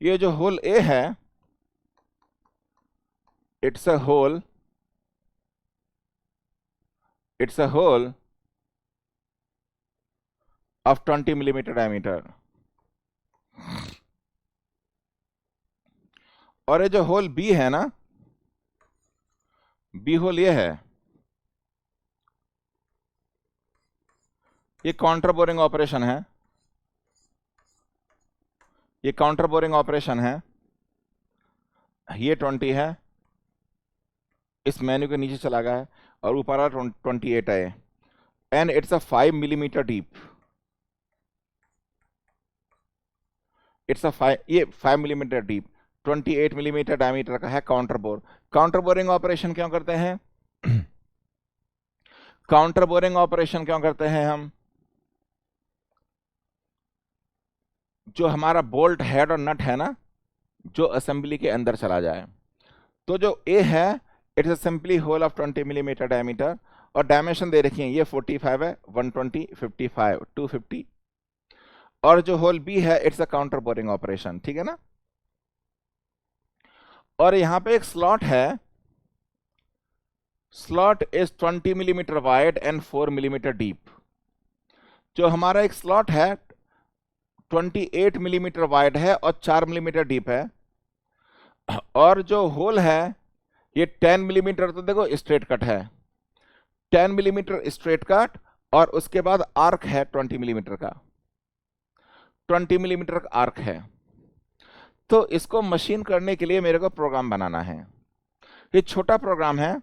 ये जो होल ए है, it's a hole of 20 millimeter diameter. और ये जो होल बी है ना, बी होल ये है, ये काउंटर बोरिंग ऑपरेशन है. ये काउंटर बोरिंग ऑपरेशन है. ये 20 है, इस मेन्यू के नीचे चला गया है, और ऊपर आ 28 है. And it's a 5 millimetre deep. It's ये 5 मिलीमीटर डीप 28 मिलीमीटर डायमीटर का है counter bore. Counter boring operation क्यों करते हैं? काउंटर बोरिंग ऑपरेशन क्यों करते हैं हम? जो हमारा बोल्ट हेड और नट है ना, जो असेंबली के अंदर चला जाए। तो जो ए है it's simply hole of 20 millimetre diameter, और डायमेंशन दे रखी है, ये 45 है, 120, 55, 250। और जो होल बी है it's a counter boring operation, ठीक है ना। और यहां पे एक स्लॉट है, slot is 20 millimetre wide and 4 millimetre deep. जो हमारा एक स्लॉट है 28 मिलीमीटर वाइड है और 4 मिलीमीटर डीप है, और जो होल है ये 10 मिलीमीटर, तो देखो स्ट्रेट कट है, 10 मिलीमीटर स्ट्रेट कट, और उसके बाद आर्क है 20 मिलीमीटर का, 20 मिलीमीटर का आर्क है। तो इसको मशीन करने के लिए मेरे को प्रोग्राम बनाना है। ये छोटा प्रोग्राम है,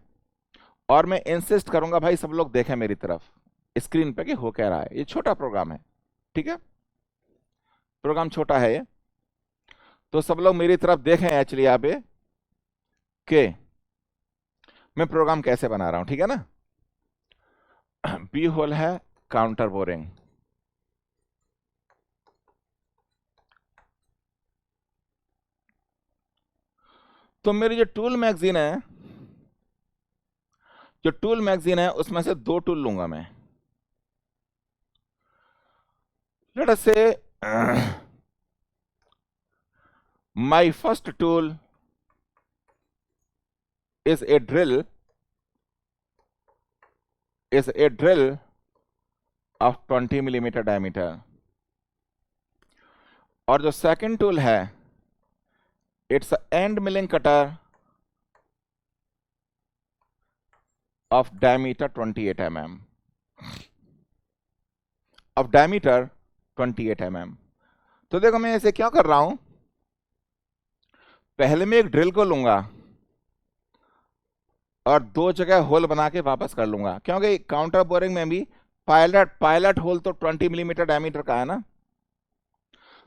और मैं इंसिस्ट करूंगा भाई सब लोग देखें मेरी तरफ स्क्रीन पे कि हो क्या रहा है। ये छोटा प्रोग्राम है, ठीक है, प्रोग्राम छोटा है ये, तो सब लोग मेरी तरफ देखें एक्चुअली यहाँ पे कि मैं प्रोग्राम कैसे बना रहा हूं, ठीक है ना। बी होल है काउंटर बोरिंग, तो मेरी जो टूल मैगजीन है, जो टूल मैगजीन है उसमें से 2 टूल लूंगा मैं। लेट अस से my first tool is a drill of 20 millimetre diameter, और जो सेकंड टूल है it's end milling cutter of diameter 28 mm, of diameter 28 mm। तो देखो मैं इसे क्या कर रहा हूं, पहले मैं एक ड्रिल को लूंगा और 2 जगह होल बना के वापस कर लूंगा, क्योंकि काउंटर बोरिंग में भी पायलट होल तो 20 मिलीमीटर डायमीटर का है ना।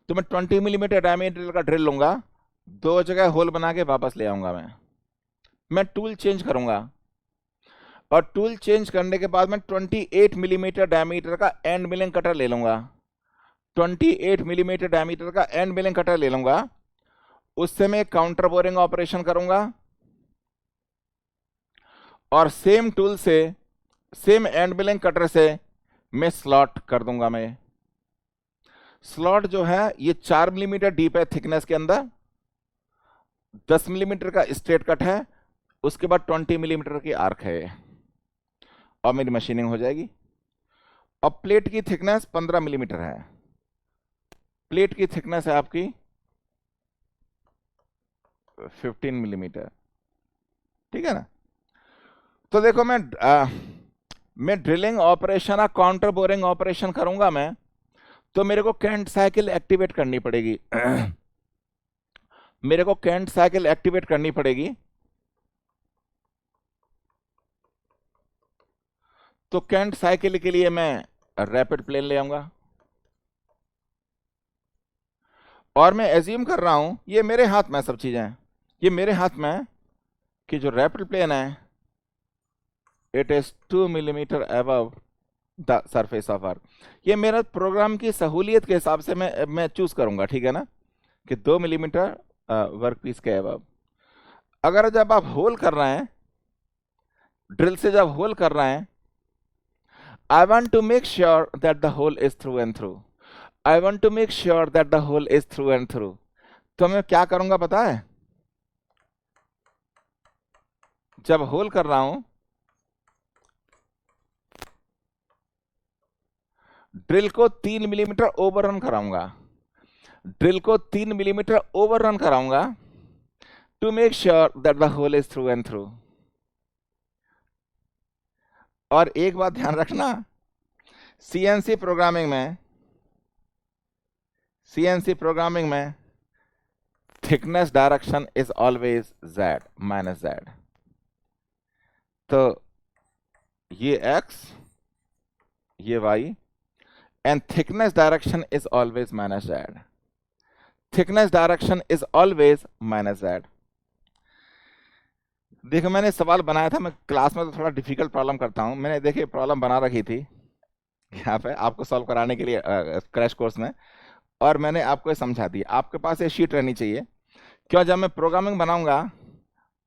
तो मैं 20 मिलीमीटर डायमीटर का ड्रिल लूंगा, 2 जगह होल बना के वापस ले आऊंगा मैं टूल चेंज करूंगा, और टूल चेंज करने के बाद मैं 28 मिलीमीटर डायमीटर का एंड मिलिंग कटर ले लूंगा, 28 मिलीमीटर डायमीटर का एंड मिलिंग कटर ले लूंगा, उससे मैं काउंटर बोरिंग ऑपरेशन करूंगा, और सेम टूल से, सेम एंड मिलिंग कटर से मैं स्लॉट कर दूंगा। मैं स्लॉट जो है ये 4 मिलीमीटर डीप है थिकनेस के अंदर, 10 मिलीमीटर का स्ट्रेट कट है, उसके बाद 20 मिलीमीटर की आर्क है, और मेरी मशीनिंग हो जाएगी। अब प्लेट की थिकनेस 15 मिलीमीटर है, प्लेट की थिकनेस है आपकी 15 मिलीमीटर, ठीक है ना। तो देखो मैं ड्रिलिंग ऑपरेशन और काउंटर बोरिंग ऑपरेशन करूंगा मैं, तो मेरे को कैंट साइकिल एक्टिवेट करनी पड़ेगी मेरे को कैंट साइकिल एक्टिवेट करनी पड़ेगी। तो कैंट साइकिल के लिए मैं रैपिड प्लेन ले आऊंगा, और मैं एज्यूम कर रहा हूं ये मेरे हाथ में सब चीजें, ये मेरे हाथ में कि जो रैपिड प्लेन है it is 2 millimetre above the surface of अर्थ। ये मेरा प्रोग्राम की सहूलियत के हिसाब से मैं चूज करूंगा, ठीक है ना, कि 2 मिलीमीटर वर्क पीस के अबव। अगर जब आप होल कर रहे हैं, ड्रिल से जब होल कर रहे हैं, I want to make sure that the hole is through and through, I want to make sure that the hole is through and through. तो मैं क्या करूंगा पता है, जब होल कर रहा हूं ड्रिल को 3 मिलीमीटर ओवररन कराऊंगा, ड्रिल को 3 मिलीमीटर ओवररन कराऊंगा to make sure that the hole is through and through. और एक बात ध्यान रखना, सीएनसी प्रोग्रामिंग में thickness direction is always z minus z। तो ये x, ये y, and thickness direction is always minus z। Thickness direction is always -z। देखो मैंने सवाल बनाया था, मैं क्लास में तो थोड़ा डिफिकल्ट प्रॉब्लम करता हूँ, मैंने देखिए प्रॉब्लम बना रखी थी यहाँ पे आपको सॉल्व कराने के लिए क्रैश कोर्स में, और मैंने आपको ये समझा दी। आपके पास ये शीट रहनी चाहिए, क्यों जब मैं प्रोग्रामिंग बनाऊंगा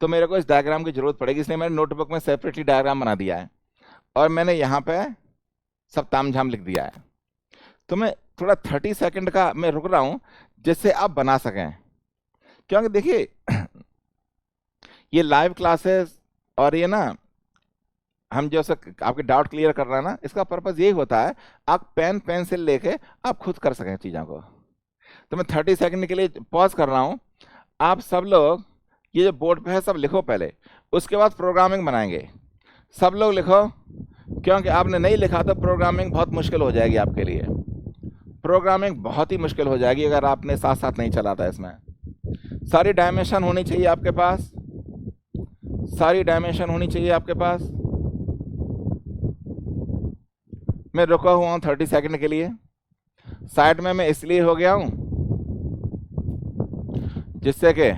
तो मेरे को इस डायग्राम की जरूरत पड़ेगी, इसलिए मैंने नोटबुक में सेपरेटली डायग्राम बना दिया है और मैंने यहाँ पे सब तामझाम लिख दिया है। तो मैं थोड़ा 30 सेकंड का मैं रुक रहा हूँ जिससे आप बना सकें, क्योंकि देखिए ये लाइव क्लासेस और ये ना हम जो आपके डाउट क्लियर कर रहे हैं ना, इसका पर्पज यही होता है आप पेन पेंसिल लेके आप खुद कर सकें चीज़ों को। तो मैं 30 सेकंड के लिए पॉज कर रहा हूँ, आप सब लोग ये जो बोर्ड पे है सब लिखो पहले, उसके बाद प्रोग्रामिंग बनाएंगे। सब लोग लिखो, क्योंकि आपने नहीं लिखा तो प्रोग्रामिंग बहुत मुश्किल हो जाएगी आपके लिए, प्रोग्रामिंग बहुत ही मुश्किल हो जाएगी अगर आपने साथ साथ नहीं चला था। इसमें सारी डायमेंशन होनी चाहिए आपके पास, सारी डायमेंशन होनी चाहिए आपके पास। मैं रुका हुआ हूँ 30 सेकंड के लिए, साइड में मैं इसलिए हो गया हूँ जिससे कि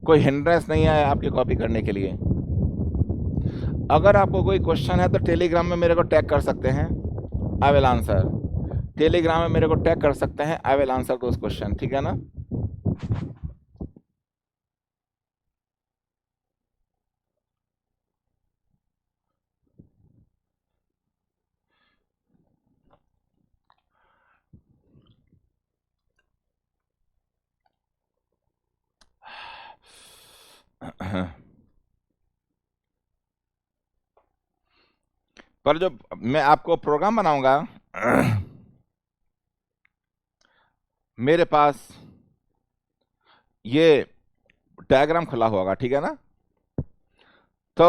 कोई हिंड्रेंस नहीं आए आपकी कॉपी करने के लिए। अगर आपको कोई क्वेश्चन है तो टेलीग्राम में मेरे को टैग कर सकते हैं, आई विल आंसर। टेलीग्राम में मेरे को टैग कर सकते हैं, I will answer those question, ठीक है ना। पर जब मैं आपको प्रोग्राम बनाऊंगा मेरे पास ये डायग्राम खुला होगा, ठीक है ना। तो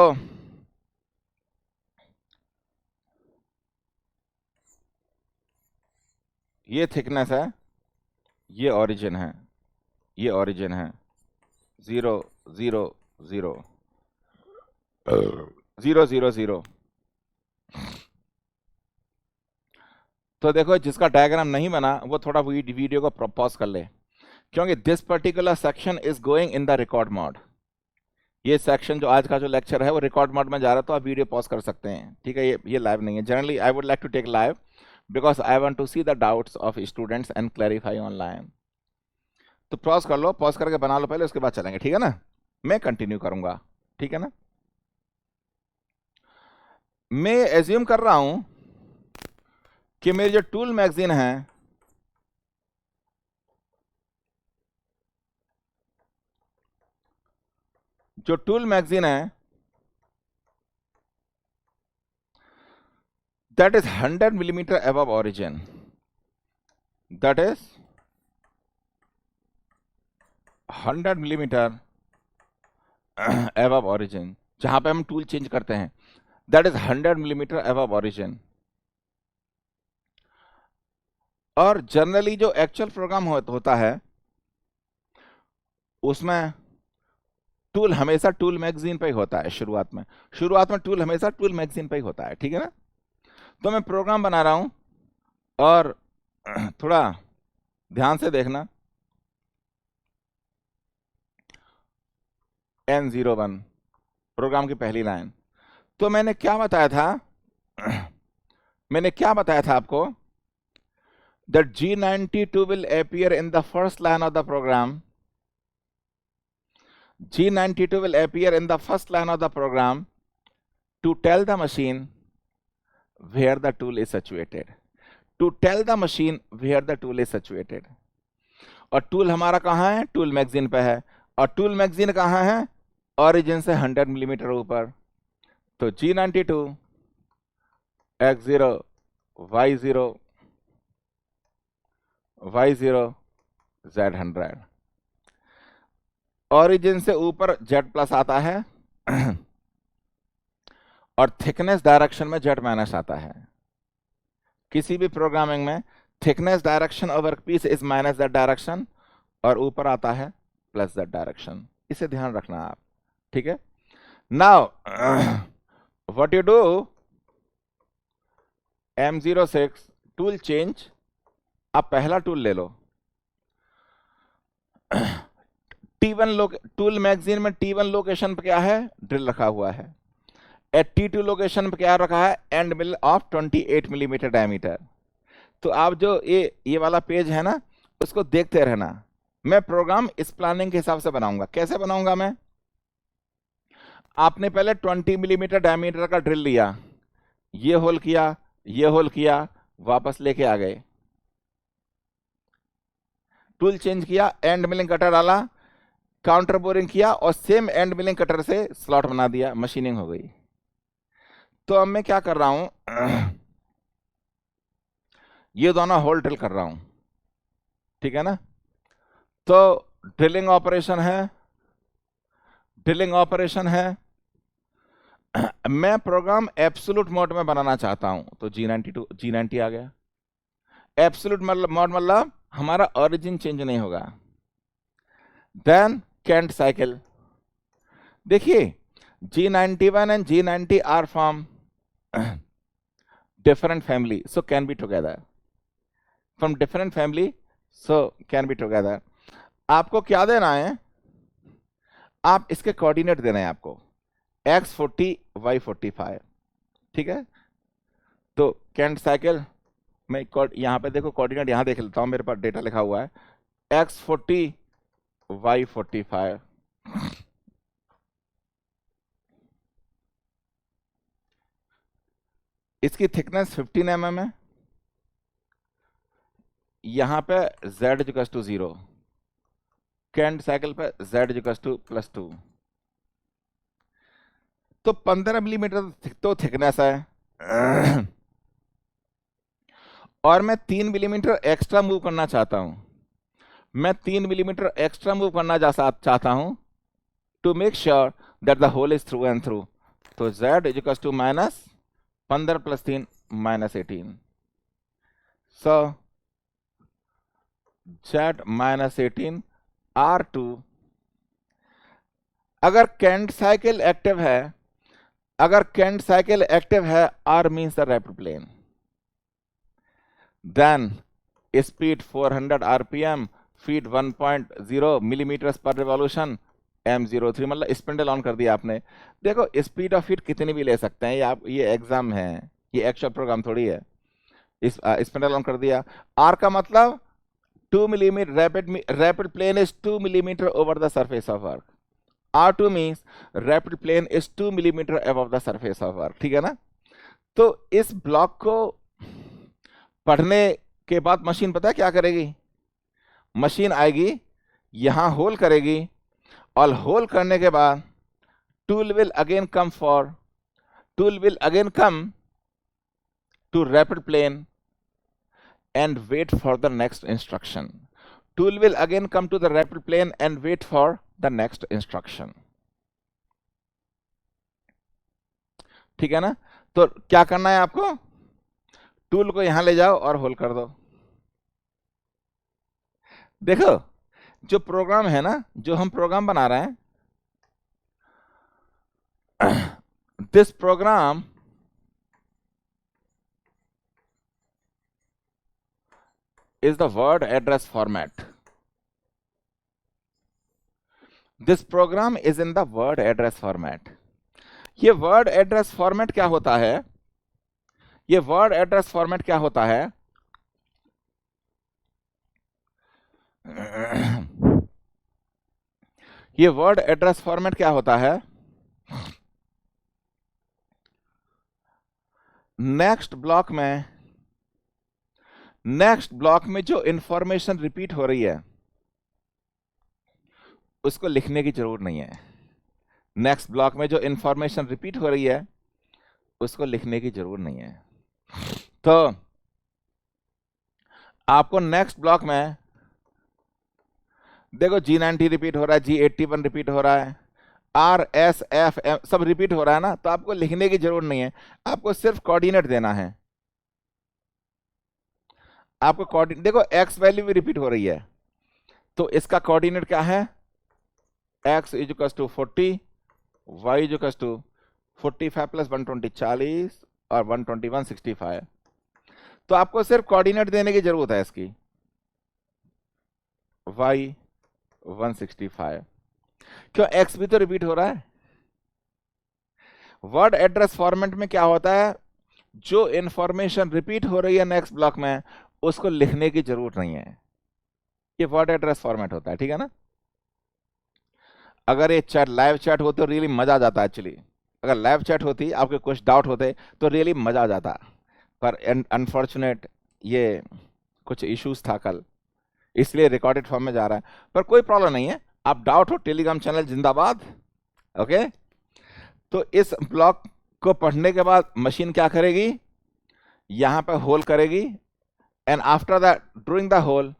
ये थिकनेस है, ये ओरिजिन है, ये ओरिजिन है, 0 0 0 0 0 0। तो देखो जिसका डायग्राम नहीं बना वो थोड़ा वीडियो को पॉज कर ले, क्योंकि this particular section is going in the record mode. ये सेक्शन जो आज का जो लेक्चर है वो रिकॉर्ड मोड में जा रहा है, तो आप वीडियो पॉज कर सकते हैं, ठीक है। ये लाइव नहीं है। Generally I would like to take live because I want to see the doubts of students and clarify online. तो पॉज कर लो, पॉज करके बना लो पहले, उसके बाद चलेंगे, ठीक है ना। मैं कंटिन्यू करूंगा, ठीक है ना। मैं एज्यूम कर रहा हूं कि मेरी जो टूल मैगजीन है जो टूल मैगजीन है that is 100 millimeter above origin, that is 100 millimeter above origin, जहां पे हम टूल चेंज करते हैं, that is 100 millimeter above origin। और जनरली जो एक्चुअल प्रोग्राम होता है उसमें टूल हमेशा टूल मैगजीन पे ही होता है। शुरुआत में टूल हमेशा टूल मैगजीन पे ही होता है, ठीक है ना। तो मैं प्रोग्राम बना रहा हूं और थोड़ा ध्यान से देखना, N01 प्रोग्राम की पहली लाइन। तो मैंने क्या बताया था आपको, that G92 will appear in the first line of the program, G92 will appear in the first line of the program to tell the machine where the tool is situated, to tell the machine where the tool is situated। और tool हमारा कहाँ है, tool magazine पे है, और tool magazine कहाँ है, origin से 100 मिलीमीटर ऊपर। तो G92 X0 Y0 Y0 Z100, origin से ऊपर Z प्लस आता है और थिकनेस डायरेक्शन में Z माइनस आता है। किसी भी प्रोग्रामिंग में thickness direction of workpiece is minus that direction और ऊपर आता है प्लस दैट डायरेक्शन। इसे ध्यान रखना आप, ठीक है। Now what you do, M06 tool change, आप पहला टूल ले लो, टूल मैगजीन में T1 लोकेशन पे क्या है, ड्रिल रखा हुआ है। एट T2 लोकेशन पे क्या रखा है, and mill of 28 millimetre diameter. तो आप जो ये वाला पेज है ना, उसको देखते रहना। मैं प्रोग्राम इस प्लानिंग के हिसाब से बनाऊंगा। कैसे बनाऊंगा मैं, आपने पहले 20 मिलीमीटर डायमीटर का ड्रिल लिया, ये होल किया, ये होल किया, वापस लेके आ गए, टूल चेंज किया, एंड मिलिंग कटर डाला, काउंटर बोरिंग किया और सेम एंड मिलिंग कटर से स्लॉट बना दिया, मशीनिंग हो गई। तो अब मैं क्या कर रहा हूं, ये दोनों होल ड्रिल कर रहा हूं, ठीक है ना। तो ड्रिलिंग ऑपरेशन है, ड्रिलिंग ऑपरेशन है। मैं प्रोग्राम एब्सोल्यूट मोड में बनाना चाहता हूं, तो G90 आ गया। एब्सोल्यूट मोड मतलब हमारा ओरिजिन चेंज नहीं होगा। देन कैंट साइकिल, देखिए G91 and G90 are from different family, so can be together, from different family, so can be together। आपको क्या देना है, आप इसके कोऑर्डिनेट देना है आपको, x40 y45, ठीक है। तो कैंट साइकिल मैं यहां पे देखो कोऑर्डिनेट यहां देख लेता हूं, मेरे पास डेटा लिखा हुआ है x40 y45। इसकी थिकनेस 15 mm है, यहां पे z equals to 0, canned cycle पे z इक्वल्स टू +2, तो 15 मिलीमीटर तो थिकनेस है। और मैं 3 मिलीमीटर एक्स्ट्रा मूव करना चाहता हूं, मैं 3 मिलीमीटर एक्स्ट्रा मूव करना चाहता हूं, to make sure that the hole is through and through. तो z equals to -15 + 3 -18, so z -18 R2। अगर कैंट साइकिल एक्टिव है, अगर कैंट साइकिल एक्टिव है, R means the rapid plane, then speed 400 RPM, feed 1.0 millimetre per revolution, M03, मतलब spindle on कर दिया आपने। देखो स्पीड ऑफ फीट कितनी भी ले सकते हैं, ये एग्जाम है, ये एक्चुअल प्रोग्राम थोड़ी है। इस स्पिंडल ऑन कर दिया। R का मतलब 2 millimetre, rapid plane is 2 millimetre over the surface of earth. R2 means rapid plane is 2 millimetre above the surface of earth, ठीक है ना। तो इस ब्लॉक को पढ़ने के बाद मशीन पता है क्या करेगी, मशीन आएगी यहां होल करेगी, और होल करने के बाद tool will again come to rapid plane and wait for the next instruction. Tool will again come to the rapid plane and wait for the next instruction. ठीक है ना। तो क्या करना है आपको, टूल को यहां ले जाओ और होल्ड कर दो। देखो जो प्रोग्राम है ना, जो हम प्रोग्राम बना रहे हैं, this program is the word address format. This program is in the word address format. ये word address format क्या होता है, ये word address format क्या होता है, ये word address format क्या होता है, नेक्स्ट ब्लॉक में जो इंफॉर्मेशन रिपीट हो रही है उसको लिखने की जरूरत नहीं है। नेक्स्ट ब्लॉक में जो इंफॉर्मेशन रिपीट हो रही है उसको लिखने की जरूरत नहीं है। तो आपको नेक्स्ट ब्लॉक में देखो G90 रिपीट हो रहा है, G81 रिपीट हो रहा है, R S F M सब रिपीट हो रहा है ना, तो आपको लिखने की जरूरत नहीं है, आपको सिर्फ कोऑर्डिनेट देना है। आपको कोऑर्डिनेट देखो, x वैल्यू भी रिपीट हो रही है, तो इसका कोऑर्डिनेट क्या है, x equals to 40, y equals to 45 + 120 40 और 121 65। तो आपको सिर्फ कोऑर्डिनेट देने की जरूरत है इसकी, y 165। क्यों, एक्स भी तो रिपीट हो रहा है। वर्ड एड्रेस फॉर्मेट में क्या होता है, जो इंफॉर्मेशन रिपीट हो रही है नेक्स्ट ब्लॉक में उसको लिखने की जरूरत नहीं है, ये वर्ड एड्रेस फॉर्मेट होता है, ठीक है ना। अगर ये चैट लाइव चैट होती तो रियली मजा आ जाता एक्चुअली। अगर लाइव चैट होती, आपके कुछ डाउट होते तो रियली मजा आ जाता, पर अनफॉर्चुनेट ये कुछ इश्यूज था कल, इसलिए रिकॉर्डेड फॉर्म में जा रहा है। पर कोई प्रॉब्लम नहीं है, आप डाउट हो टेलीग्राम चैनल जिंदाबाद। ओके, तो इस ब्लॉक को पढ़ने के बाद मशीन क्या करेगी, यहां पर होल करेगी, and after that during the hole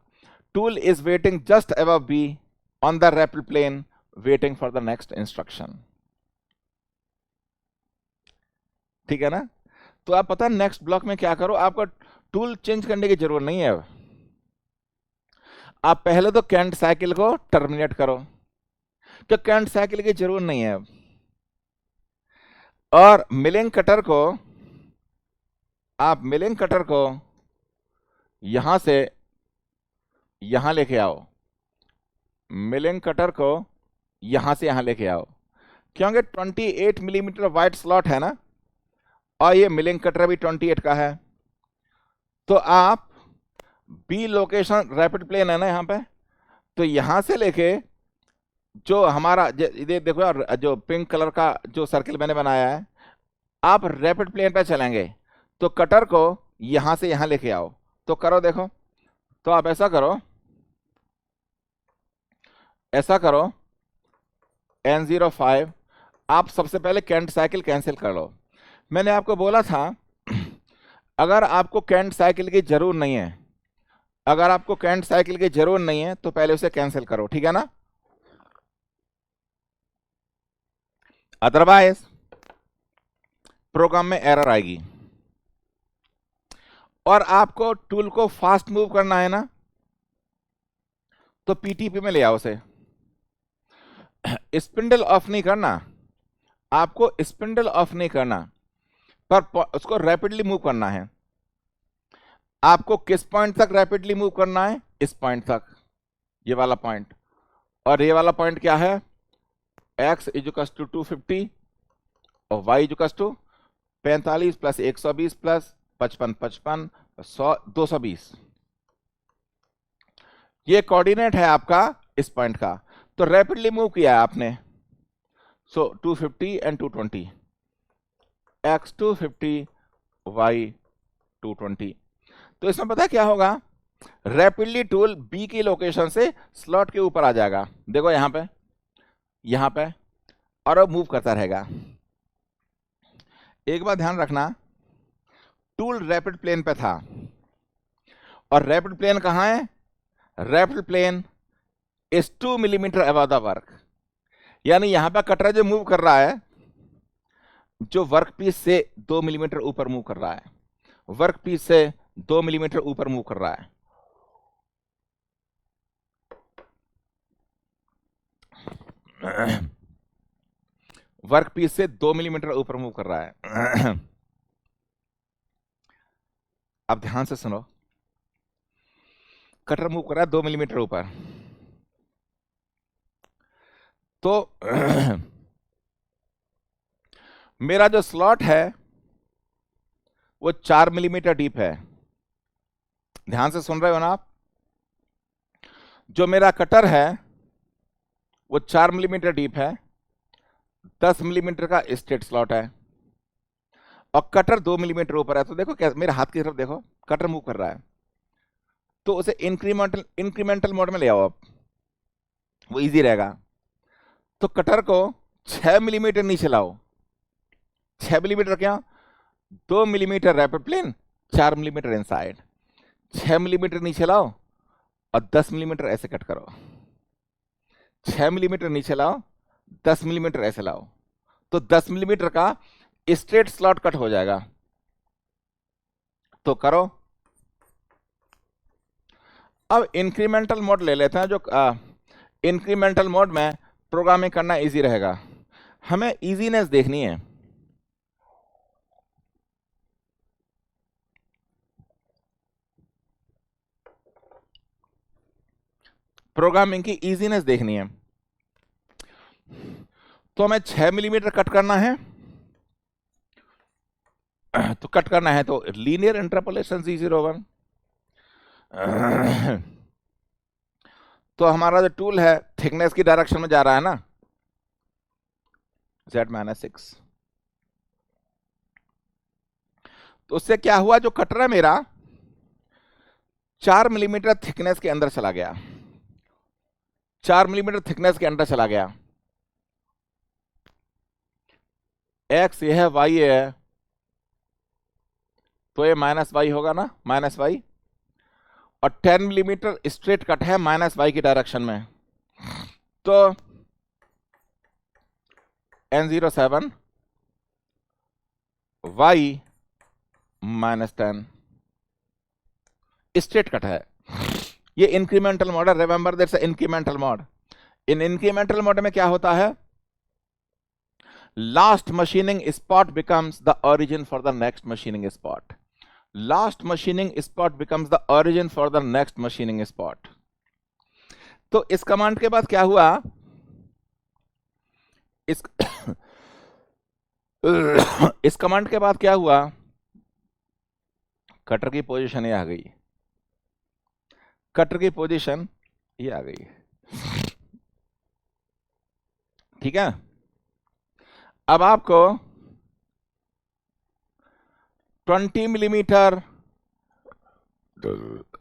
tool is waiting just above B on the rapid plane waiting for the next instruction. ठीक है ना। तो आप पता नेक्स्ट ब्लॉक में क्या करो, आपको टूल चेंज करने की जरूरत नहीं है। आप पहले तो कैंट साइकिल को टर्मिनेट करो, तो कैंट साइकिल की जरूरत नहीं है। और मिलिंग कटर को, आप मिलिंग कटर को यहां से यहां लेके आओ, मिलिंग कटर को यहां से यहां लेके आओ, क्योंकि 28 मिलीमीटर वाइड स्लॉट है ना, और ये मिलिंग कटर भी 28 का है। तो आप बी लोकेशन रैपिड प्लेन है ना यहां पे, तो यहां से लेके जो हमारा ये देखो यार, जो पिंक कलर का जो सर्किल मैंने बनाया है, आप रैपिड प्लेन पे चलेंगे तो कटर को यहां से यहां लेके आओ। तो करो, देखो, तो आप ऐसा करो, ऐसा करो N05, आप सबसे पहले कैंट साइकिल कैंसिल कर लो। मैंने आपको बोला था अगर आपको कैंट साइकिल की जरूरत नहीं है, अगर आपको कैंट साइकिल की जरूरत नहीं है तो पहले उसे कैंसिल करो, ठीक है ना। अदरवाइज प्रोग्राम में एरर आएगी। और आपको टूल को फास्ट मूव करना है ना, तो पीटीपी में ले आओ उसे। स्पिंडल ऑफ नहीं करना, आपको स्पिंडल ऑफ नहीं करना, पर उसको रैपिडली मूव करना है। आपको किस पॉइंट तक रैपिडली मूव करना है, इस पॉइंट तक, ये वाला पॉइंट। और ये वाला पॉइंट क्या है, x इजुकस टू 250 और y इजुकस टू 45 प्लस 120 प्लस 55 55 100 220। ये कोऑर्डिनेट है आपका इस पॉइंट का, तो रैपिडली मूव किया है आपने। सो 250 एंड 220, x 250 y 220। तो इसमें पता क्या होगा, रैपिडली टूल बी की लोकेशन से स्लॉट के ऊपर आ जाएगा, देखो यहां पे, और अब मूव करता रहेगा। एक बात ध्यान रखना, टूल रैपिड प्लेन पे था, और रैपिड प्लेन कहां है, rapid plane is 2 millimetre above the work, यानी यहां पर कटर जो मूव कर रहा है, जो वर्क पीस से 2 मिलीमीटर ऊपर मूव कर रहा है, वर्क पीस से 2 मिलीमीटर ऊपर मूव कर रहा है। वर्क पीस से 2 मिलीमीटर ऊपर मूव कर रहा है। अब ध्यान से सुनो, कटर मूव कर रहा है 2 मिलीमीटर ऊपर, तो मेरा जो स्लॉट है वो 4 मिलीमीटर डीप है। ध्यान से सुन रहे हो ना आप, जो मेरा कटर है वो 4 मिलीमीटर डीप है, 10 मिलीमीटर का स्ट्रेट स्लॉट है, और कटर 2 मिलीमीटर ऊपर है। तो देखो कैसे, मेरे हाथ की तरफ देखो, कटर मूव कर रहा है, तो उसे इंक्रीमेंटल मोड में ले आओ आप, वो इजी रहेगा। तो कटर को 6 मिलीमीटर नीचे लाओ, 6 मिलीमीटर क्या, 2 millimetre rapid plane, 4 millimetre inside, 6 millimetre नीचे लाओ और 10 मिलीमीटर ऐसे कट करो, 6 मिलीमीटर नीचे लाओ, 10 मिलीमीटर ऐसे लाओ, तो 10 मिलीमीटर का स्ट्रेट स्लॉट कट हो जाएगा। तो करो। अब इंक्रीमेंटल मोड ले लेते हैं, जो इंक्रीमेंटल मोड में प्रोग्रामिंग करना इजी रहेगा, हमें इजीनेस देखनी है। प्रोग्रामिंग की इजीनेस देखनी है। तो हमें 6 मिलीमीटर कट करना है, तो कट करना है तो लीनियर इंटरपोलेशन Z01। तो हमारा जो टूल है थिकनेस की डायरेक्शन में जा रहा है ना, Z-6। तो उससे क्या हुआ, जो कटर है मेरा 4 मिलीमीटर थिकनेस के अंदर चला गया, 4 मिलीमीटर थिकनेस के अंदर चला गया। एक्स ये है, वाई ये है, तो ये माइनस वाई होगा ना, माइनस वाई। और 10 मिलीमीटर स्ट्रेट कट है माइनस वाई की डायरेक्शन में, तो N07 वाई -10 स्ट्रेट कट है। ये इंक्रीमेंटल मोड है, रिमेंबर दैट्स इंक्रीमेंटल मोड। इन इंक्रीमेंटल मोड में क्या होता है, last machining spot becomes the origin for the next machining spot. Last machining spot becomes the origin for the next machining spot. तो इस कमांड के बाद क्या हुआ, इस इस कमांड के बाद क्या हुआ, कटर की पोजीशन ये आ गई, कटर की पोजीशन ये आ गई, ठीक है। अब आपको 20 मिलीमीटर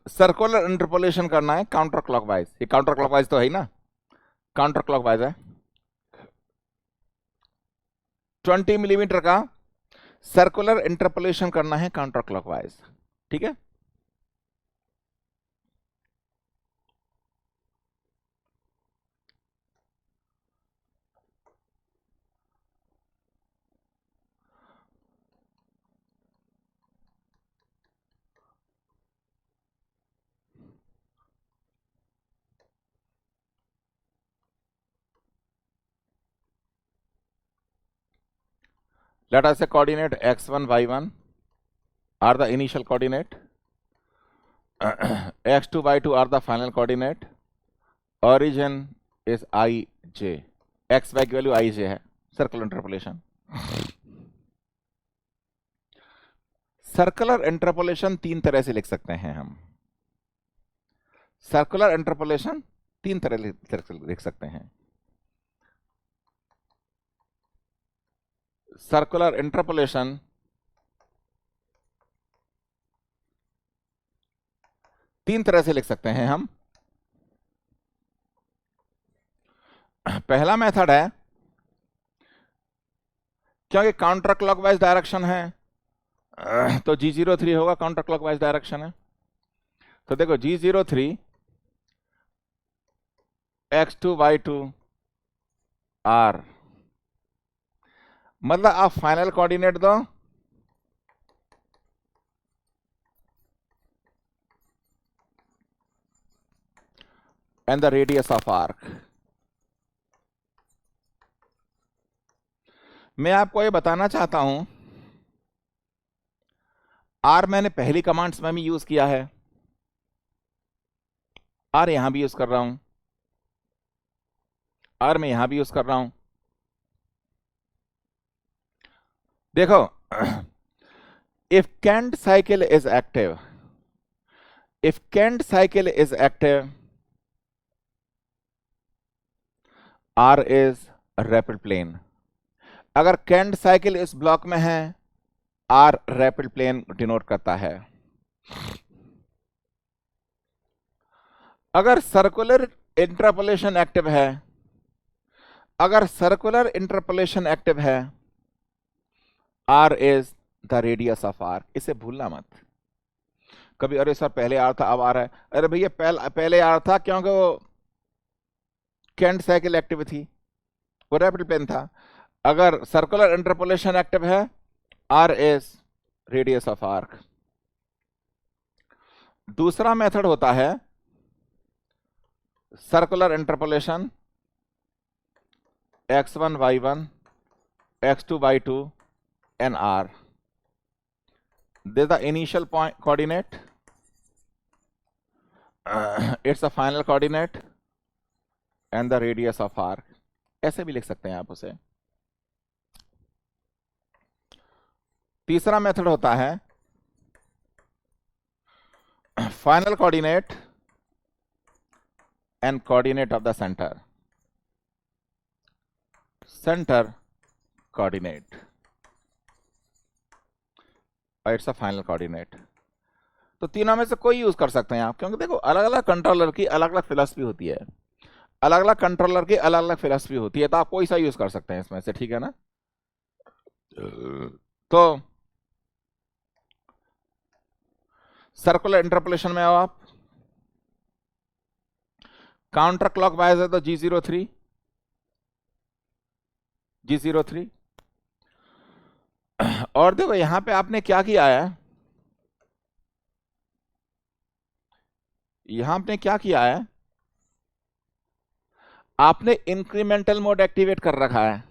सर्कुलर इंटरपोलेशन करना है काउंटर क्लॉकवाइज। ये काउंटर क्लॉकवाइज तो है ही ना, काउंटर क्लॉकवाइज है। 20 मिलीमीटर का सर्कुलर इंटरपोलेशन करना है काउंटर क्लॉकवाइज, ठीक है। Let us say coordinate x1, y1 are the initial coordinate, x2, y2 are the final coordinate, origin is I, j, x, y की वैल्यू I, j है, circular interpolation. Circular interpolation तीन तरह से लिख सकते हैं हम, सर्कुलर इंटरपोलेशन तीन तरह लिख सकते हैं। सर्कुलर इंटरपोलेशन तीन तरह से लिख सकते हैं हम। पहला मेथड है, क्योंकि काउंटर क्लॉकवाइज डायरेक्शन है तो G03 होगा, काउंटर क्लॉकवाइज डायरेक्शन है। तो देखो G03 x2 y2 r, मतलब आप फाइनल कोऑर्डिनेट दो, and the radius of arc. मैं आपको ये बताना चाहता हूं, आर मैंने पहली कमांड्स में भी यूज किया है, आर यहां भी यूज कर रहा हूं, आर मैं यहां भी यूज कर रहा हूं। देखो, if Kent cycle is active, if Kent cycle is active, R is rapid plane. अगर Kent साइकिल इस ब्लॉक में है, R रैपिड प्लेन डिनोट करता है। अगर सर्कुलर इंटरपोलेशन एक्टिव है, अगर सर्कुलर इंटरपोलेशन एक्टिव है, R is the radius of arc. इसे भूलना मत। कभी अरे सर पहले आर था अब आ रहा है, अरे भैया पहले आर था क्योंकि वो Kent साइकिल एक्टिव थी, वो रैपिड प्लेन था। अगर सर्कुलर इंटरपोलेशन एक्टिव है, R is radius of arc. दूसरा मेथड होता है circular interpolation x1 y1 x2 y2 and r. This is the initial point coordinate, it's the final coordinate, and the radius of arc, ऐसे भी लिख सकते हैं आप उसे। तीसरा मेथड होता है final coordinate and coordinate of the centre, centre coordinate, और इट्स अ फाइनल कोऑर्डिनेट। तो तीनों में से कोई यूज कर सकते हैं आप, क्योंकि देखो अलग अलग कंट्रोलर की अलग अलग फिलॉसफी होती है, अलग अलग कंट्रोलर की अलग अलग फिलॉसफी होती है, तो आप कोई सा यूज कर सकते हैं इसमें से, ठीक है ना। तो सर्कुलर इंटरपोलेशन में आओ आप, काउंटर क्लॉकवाइज है तो G03, G03। और देखो यहां पे आपने क्या किया है, यहां आपने क्या किया है, आपने इंक्रीमेंटल मोड एक्टिवेट कर रखा है,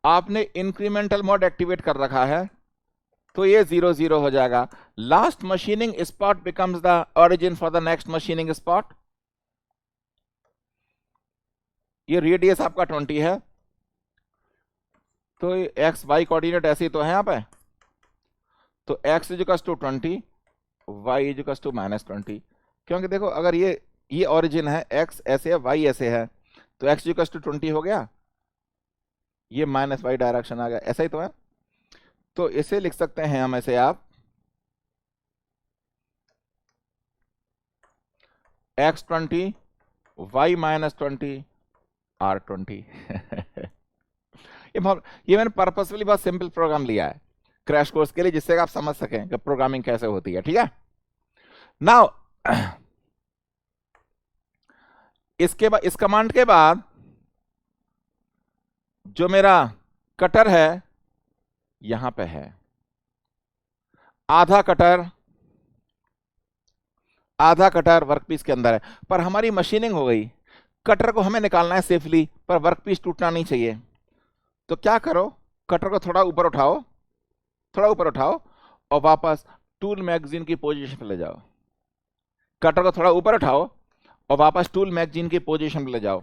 आपने इंक्रीमेंटल मोड एक्टिवेट कर रखा है, तो ये 0 0 हो जाएगा। Last machining spot becomes the origin for the next machining spot. ये रेडियस आपका 20 है, तो एक्स वाई कोऑर्डिनेट ऐसे ही तो है यहाँ पे, तो x is to 20, y is to -20, क्योंकि देखो अगर ये ओरिजिन है, x ऐसे है y ऐसे है, तो x इज टू 20 हो गया, ये -y डायरेक्शन आ गया, ऐसा ही तो है। तो इसे लिख सकते हैं हम ऐसे, आप x20 y -20 r20। ये मैंने पर्पसफुली बहुत सिंपल प्रोग्राम लिया है क्रैश कोर्स के लिए, जिससे आप समझ सकें कि प्रोग्रामिंग कैसे होती है, ठीक है। नाउ इसके बाद, इस कमांड के बाद जो मेरा कटर है यहां पे है, आधा कटर वर्कपीस के अंदर है, पर हमारी मशीनिंग हो गई, कटर को हमें निकालना है सेफली, पर वर्कपीस टूटना नहीं चाहिए। तो क्या करो, कटर को थोड़ा ऊपर उठाओ, थोड़ा ऊपर उठाओ, और वापस टूल मैगजीन की पोजीशन पे ले जाओ। कटर को थोड़ा ऊपर उठाओ और वापस टूल मैगजीन की पोजीशन पे ले जाओ।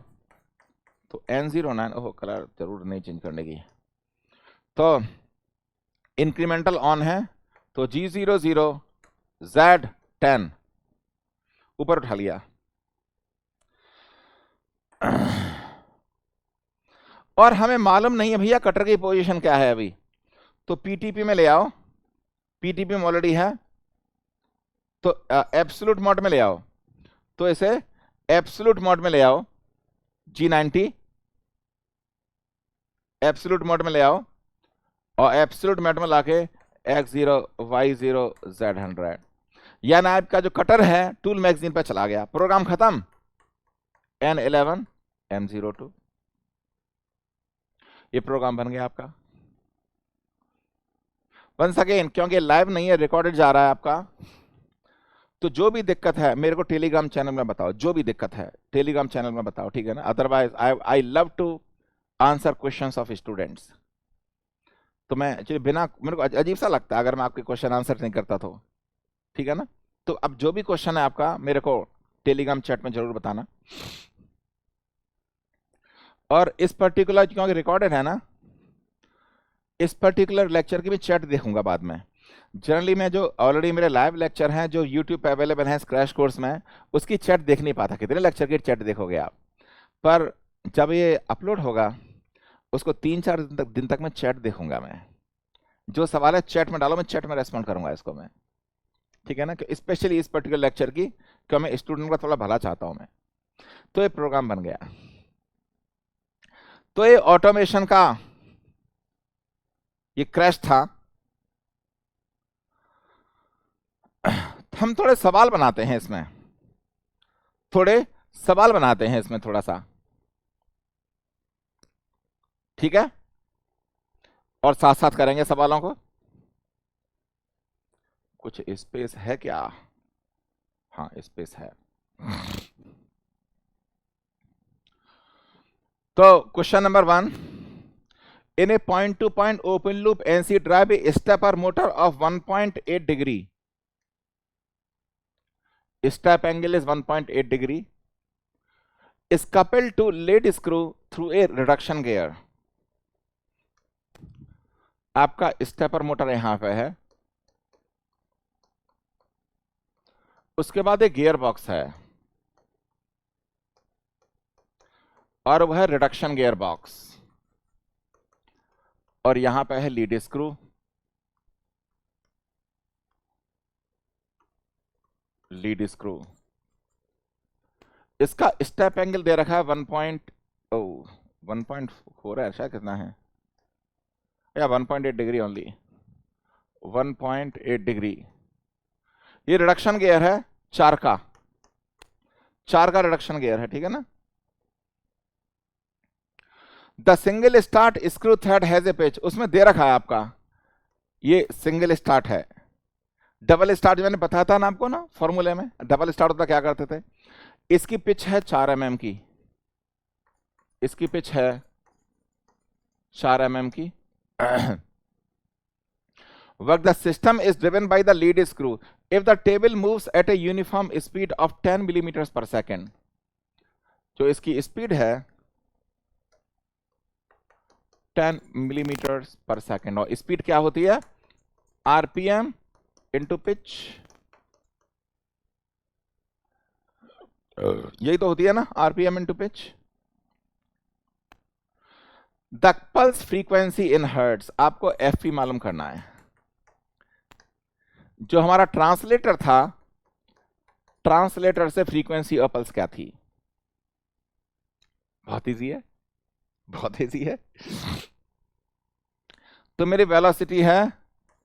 तो N09, ओह कलर जरूर नहीं चेंज करने की, तो इंक्रीमेंटल ऑन है, तो G00 Z10 ऊपर उठा लिया, और हमें मालूम नहीं है भैया कटर की पोजीशन क्या है अभी, तो PTP में ले आओ, PTP में ऑलरेडी है, तो एब्सोल्यूट मोड में ले आओ, तो इसे एब्सोल्यूट मोड में ले आओ, G90 एब्सोल्यूट मोड में ले आओ, और एब्सोल्यूट मोड में लाके X0 Y0 Z100, यानी आपका जो कटर है टूल मैगजीन पर चला गया, प्रोग्राम खत्म। N11 M02, ये प्रोग्राम बन गया आपका। वंस अगेन, क्योंकि लाइव नहीं है, रिकॉर्डेड जा रहा है आपका, तो जो भी दिक्कत है मेरे को टेलीग्राम चैनल में बताओ, जो भी दिक्कत है टेलीग्राम चैनल में बताओ, ठीक है ना। Otherwise I love to answer questions of students. तो मैं एक्चुअली बिना, मेरे को अजीब सा लगता है अगर मैं आपके क्वेश्चन आंसर नहीं करता, तो ठीक है ना। तो अब जो भी क्वेश्चन है आपका मेरे को टेलीग्राम चैट में जरूर बताना, और इस पर्टिकुलर क्योंकि रिकॉर्डेड है ना, इस पर्टिकुलर लेक्चर की भी चैट देखूंगा बाद में। जनरली मैं जो ऑलरेडी मेरे लाइव लेक्चर हैं जो यूट्यूब पे अवेलेबल हैं क्रैश कोर्स में, उसकी चैट देख नहीं पाता, कितने लेक्चर की चैट देखोगे आप, पर जब ये अपलोड होगा उसको 3-4 दिन तक मैं चैट देखूंगा, मैं जो सवाल है चैट में डालो, मैं चैट में रेस्पॉन्ड करूंगा इसको मैं, ठीक है ना, स्पेशली इस पर्टिकुलर लेक्चर की, क्यों मैं स्टूडेंट का थोड़ा भला चाहता हूं मैं। तो ये प्रोग्राम बन गया, तो ये ऑटोमेशन का ये क्रैश था। हम थोड़े सवाल बनाते हैं इसमें, थोड़े सवाल बनाते हैं इसमें थोड़ा सा, ठीक है, और साथ साथ करेंगे सवालों को। कुछ स्पेस है क्या? हाँ स्पेस है। तो question number 1, in a point to point open loop NC drive a stepper motor of 1.8 degree, step angle is 1.8 degree, is coupled to lead screw through a reduction gear. आपका stepper motor यहां पे है, उसके बाद एक gear box है और वह रिडक्शन गियर बॉक्स, और यहां पे है लीड स्क्रू, लीड स्क्रू। इसका स्टेप एंगल दे रखा है 1.4 है शायद, कितना है या 1.8 डिग्री ओनली, 1.8 डिग्री। ये रिडक्शन गियर है, चार का रिडक्शन गियर है, ठीक है ना। The single start screw thread has a pitch, उसमें दे रखा है आपका ये सिंगल स्टार्ट है। डबल स्टार्ट मैंने बताया था ना आपको ना फॉर्मूले में, डबल स्टार्ट होता क्या करते थे। इसकी पिच है 4 mm की, इसकी पिच है 4 mm की। Work the system is driven by the lead screw if the table moves at a uniform speed of 10 millimeters per second। जो इसकी स्पीड है 10 millimeters per second, और स्पीड क्या होती है, आरपीएम इंटू पिच, यही तो होती है ना, RPM into pitch. The pulse frequency in hertz, आपको एफपी मालूम करना है। जो हमारा ट्रांसलेटर था, ट्रांसलेटर से फ्रीक्वेंसी और पल्स क्या थी, बहुत इजी है, बहुत इजी है। तो मेरी वेलोसिटी है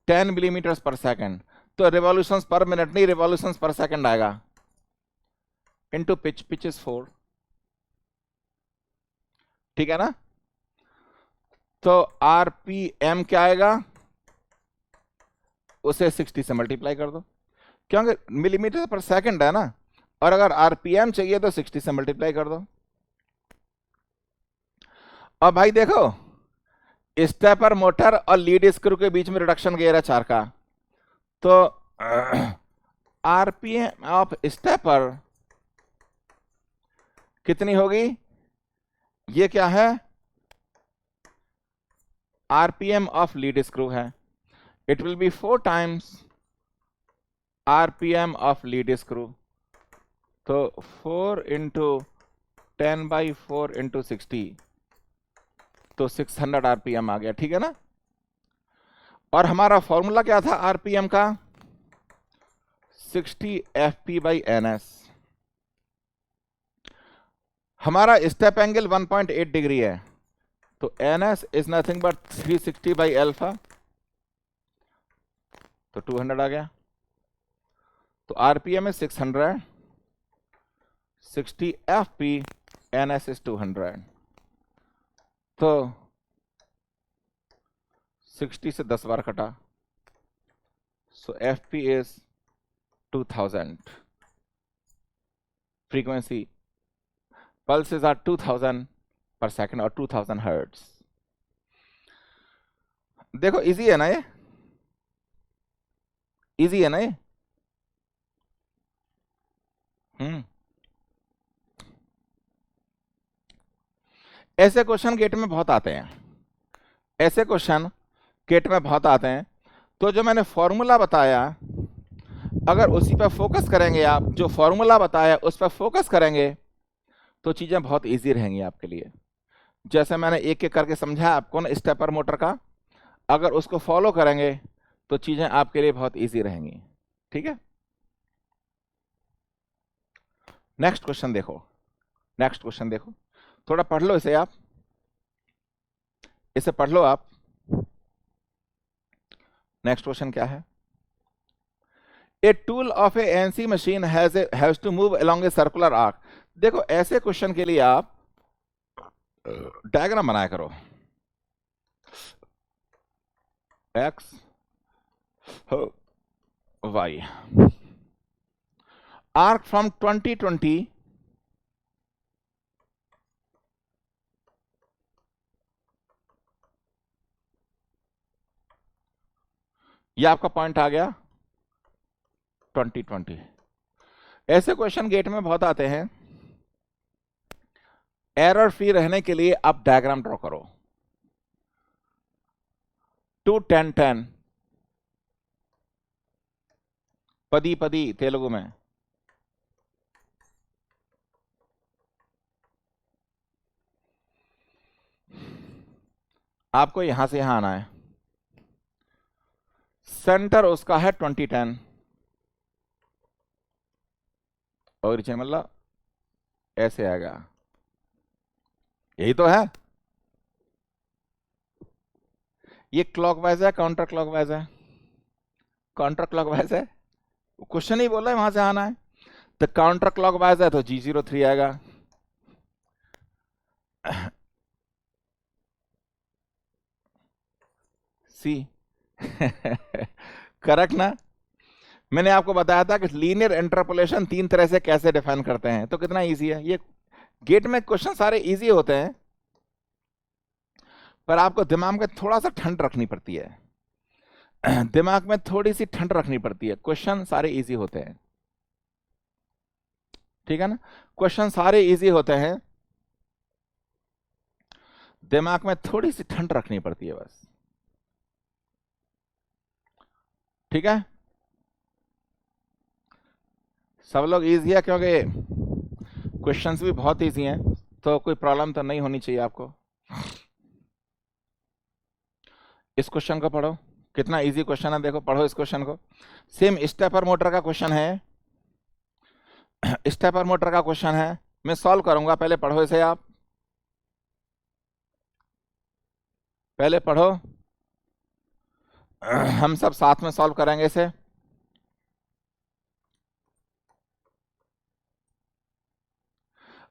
10 मिलीमीटर पर सेकंड, तो रिवॉल्यूशंस पर मिनट नहीं, रिवॉल्यूशंस पर सेकंड आएगा, इनटू पिच, पिच इज 4, ठीक है ना। तो आरपीएम क्या आएगा, उसे 60 से मल्टीप्लाई कर दो, क्योंकि मिलीमीटर पर सेकंड है ना, और अगर आरपीएम चाहिए तो 60 से मल्टीप्लाई कर दो। और भाई देखो, स्टेपर मोटर और लीड स्क्रू के बीच में रिडक्शन गियर है 4 का, तो आरपीएम ऑफ स्टेपर कितनी होगी, ये क्या है, आरपीएम ऑफ लीड स्क्रू है, it will be 4 times RPM of lead screw, तो 4 इंटू 10/4 इंटू 60, तो 600 आरपीएम आ गया, ठीक है ना। और हमारा फॉर्मूला क्या था आरपीएम का, 60 fp/ns। हमारा स्टेप एंगल 1.8 डिग्री है, तो ns इज नथिंग बट 360/अल्फा, तो 200 आ गया। तो RPM is 600, 60 fp, ns is 200, तो 60 से 10 बार कटा, सो fp is 2000, frequency pulses are 2000 per second और 2000 hertz। देखो इजी है ना ये, इजी है ना ये। ऐसे क्वेश्चन गेट में बहुत आते हैं, ऐसे क्वेश्चन गेट में बहुत आते हैं। तो जो मैंने फॉर्मूला बताया, अगर उसी पर फोकस करेंगे आप, जो फॉर्मूला बताया उस पर फोकस करेंगे, तो चीजें बहुत इजी रहेंगी आपके लिए। जैसे मैंने एक एक करके समझाया आपको ना स्टेपर मोटर का, अगर उसको फॉलो करेंगे तो चीजें आपके लिए बहुत इजी रहेंगी, ठीक है। नेक्स्ट क्वेश्चन देखो, नेक्स्ट क्वेश्चन देखो, थोड़ा पढ़ लो इसे, आप इसे पढ़ लो आप। नेक्स्ट क्वेश्चन क्या है, a tool of a NC machine has to move along a circular arc. देखो ऐसे क्वेश्चन के लिए आप डायग्राम बनाया करो, एक्स वाई, आर्क फ्रॉम 2020 ये आपका पॉइंट आ गया 2020। ऐसे क्वेश्चन गेट में बहुत आते हैं। एरर फ्री रहने के लिए आप डायग्राम ड्रॉ करो। 2 10 10 पदी पदी तेलुगु में। आपको यहां से यहां आना है। सेंटर उसका है 2010 और मतलब ऐसे आएगा, यही तो है। ये क्लॉकवाइज है काउंटर क्लॉकवाइज है? काउंटर क्लॉकवाइज है, क्वेश्चन ही बोला है वहां से आना है। तो काउंटर क्लॉकवाइज है तो G03 आएगा। सी करेक्ट ना? मैंने आपको बताया था कि लीनियर इंटरपोलेशन 3 तरह से कैसे डिफाइन करते हैं, तो कितना इजी है ये। गेट में क्वेश्चन सारे इजी होते हैं, पर आपको दिमाग में थोड़ा सा ठंड रखनी पड़ती है। दिमाग में थोड़ी सी ठंड रखनी पड़ती है, क्वेश्चन सारे इजी होते हैं, ठीक है ना? क्वेश्चन सारे इजी होते हैं, दिमाग में थोड़ी सी ठंड रखनी पड़ती है बस, ठीक है? सब लोग इजी है क्योंकि क्वेश्चंस भी बहुत इजी हैं, तो कोई प्रॉब्लम तो नहीं होनी चाहिए आपको। इस क्वेश्चन को पढ़ो, कितना इजी क्वेश्चन है, देखो पढ़ो इस क्वेश्चन को। सेम स्टेपर मोटर का क्वेश्चन है, स्टेपर मोटर का क्वेश्चन है, मैं सॉल्व करूंगा, पहले पढ़ो इसे आप, पहले पढ़ो, हम सब साथ में सॉल्व करेंगे इसे।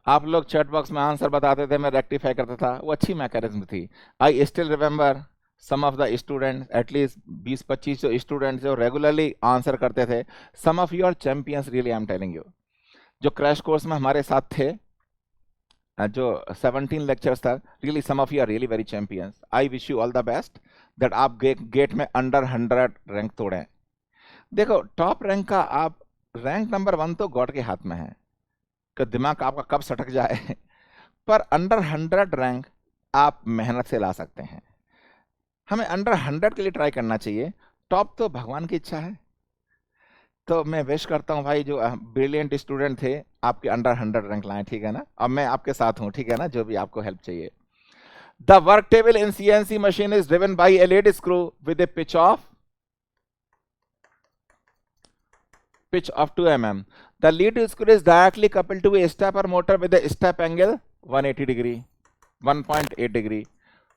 आप लोग चैट बॉक्स में आंसर बताते थे, मैं रेक्टिफाई करता था, वो अच्छी मैकेनिज्म थी। I still remember some of the students, at least 20-25 जो स्टूडेंट्स जो रेगुलरली आंसर करते थे। Some of your champions, really I am telling you, जो क्रैश कोर्स में हमारे साथ थे, जो 17 लेक्चर्स था, really some of you are really very champions. I wish you all the best that आप गेट में अंडर 100 रैंक तोड़ें। देखो टॉप रैंक का आप रैंक नंबर 1 तो गॉड के हाथ में है कि दिमाग आपका कब सटक जाए, पर अंडर 100 रैंक आप मेहनत से ला सकते हैं। हमें अंडर 100 के लिए ट्राई करना चाहिए, टॉप तो भगवान की इच्छा है। तो मैं विश करता हूं भाई, जो ब्रिलियंट स्टूडेंट थे आपके अंडर 100 रैंक लाएं, ठीक है ना? अब मैं आपके साथ हूं, ठीक है ना? जो भी आपको हेल्प चाहिए। The work table in CNC machine is driven by a lead screw with A pitch of 2 mm. The lead screw is directly coupled to a stepper motor with a step angle 180 degree, 1.8 degree.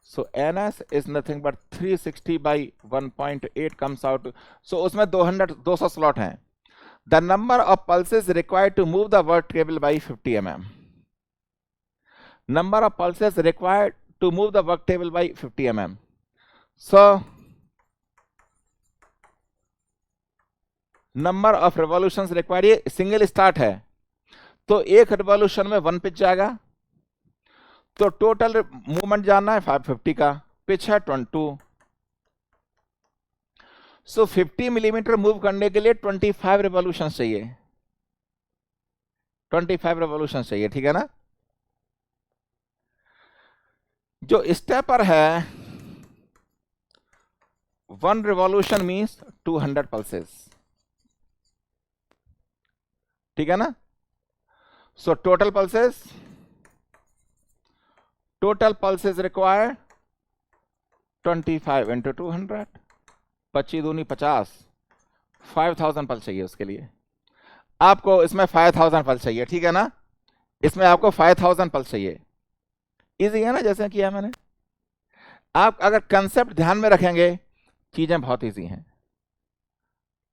So NS is nothing but 360 by 1.8 comes out to, so उसमें 200 slot हैं. The number of pulses required to move the work table by 50 mm. Number of pulses required to move the work table by 50 mm. So number of revolutions required, ये single start है तो एक revolution में 1 pitch जाएगा, तो total movement जानना है 550 का, पिच है 22, सो 50 मिलीमीटर मूव करने के लिए 25 रिवॉल्यूशंस चाहिए, 25 रिवॉल्यूशंस चाहिए, ठीक है ना? जो स्टेपर है 1 रिवॉल्यूशन मींस 200 पल्सेस, ठीक है ना? So total pulses required 25 into 200, 25 दूनी 50, 5000 पल्स चाहिए उसके लिए। आपको इसमें 5000 पल्स चाहिए, ठीक है ना? इसमें आपको 5000 पल्स चाहिए। इजी है ना जैसे किया मैंने? आप अगर कंसेप्ट ध्यान में रखेंगे चीजें बहुत इजी हैं।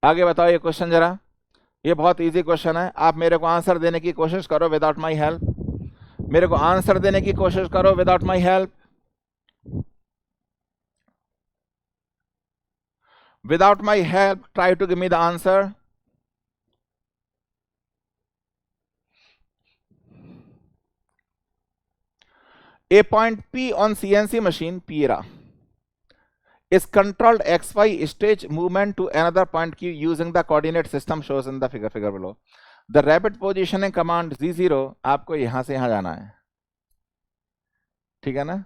आगे बताओ ये क्वेश्चन जरा, ये बहुत इजी क्वेश्चन है, आप मेरे को आंसर देने की कोशिश करो विदाउट माय हेल्प, मेरे को आंसर देने की कोशिश करो without my help, without my help try to give me the answer. A point P on CNC machine P is controlled XY stage movement to another point Q using the coordinate system shows in the figure below. The rapid positioning command Z0, आपको यहां से यहां जाना है, ठीक है ना।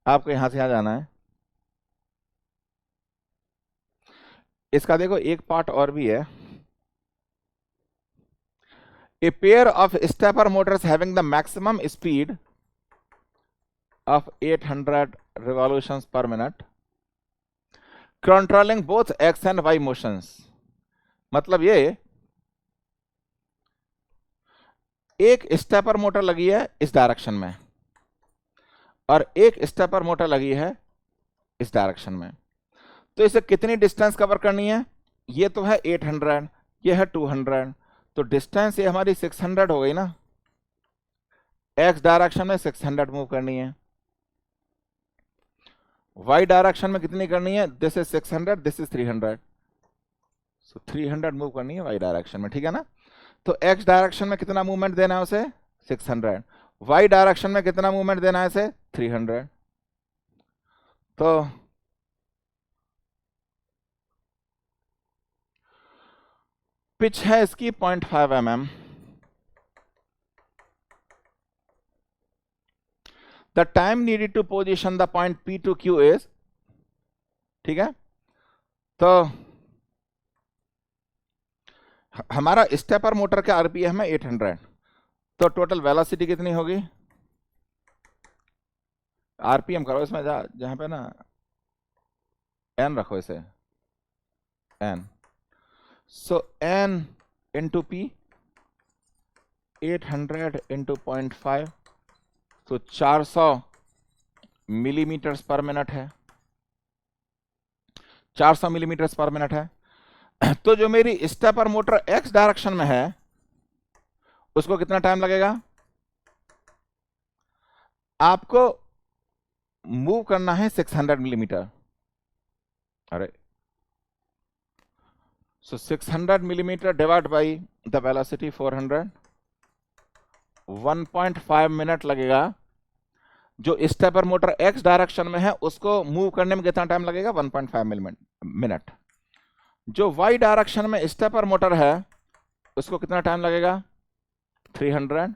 आपको यहां से यहां जाना है। इसका देखो एक पार्ट और भी है। A pair of stepper motors having the maximum speed of 800 revolutions per minute, controlling both x and y motions। मतलब ये एक स्टेपर मोटर लगी है इस डायरेक्शन में और एक स्टेपर मोटर लगी है इस डायरेक्शन में, तो इसे कितनी डिस्टेंस कवर करनी है? ये तो है 800, ये है 200, तो डिस्टेंस ये हमारी 600 हो गई ना। एक्स डायरेक्शन में 600 मूव करनी है, वाई डायरेक्शन में कितनी करनी है? This is 600, this is 300, so 300 move करनी है वाई डायरेक्शन में, ठीक है ना। तो एक्स डायरेक्शन में कितना मूवमेंट देना है उसे? 600। वाई डायरेक्शन में कितना मूवमेंट देना है इसे? 300। तो पिच है इसकी 0.5 mm। The time needed to position the point P to Q is, ठीक है। तो हमारा स्टेपर मोटर के आरपीएम है 800, तो टोटल वेलोसिटी कितनी होगी? आरपीएम करो इसमें, जहां पे ना एन रखो इसे, एन। सो एन इंटू पी, 800 इंटू 0.5, तो 400 मिलीमीटर्स पर मिनट है, 400 मिलीमीटर्स पर मिनट है। तो जो मेरी स्टेपर मोटर एक्स डायरेक्शन में है उसको कितना टाइम लगेगा? आपको मूव करना है 600 मिलीमीटर, अरे सो 600 millimetre divide by the velocity 400, 1.5 minute लगेगा। जो स्टेपर मोटर एक्स डायरेक्शन में है उसको मूव करने में कितना टाइम लगेगा? 1.5 मिनट। जो वाई डायरेक्शन में स्टेपर मोटर है उसको कितना टाइम लगेगा? 300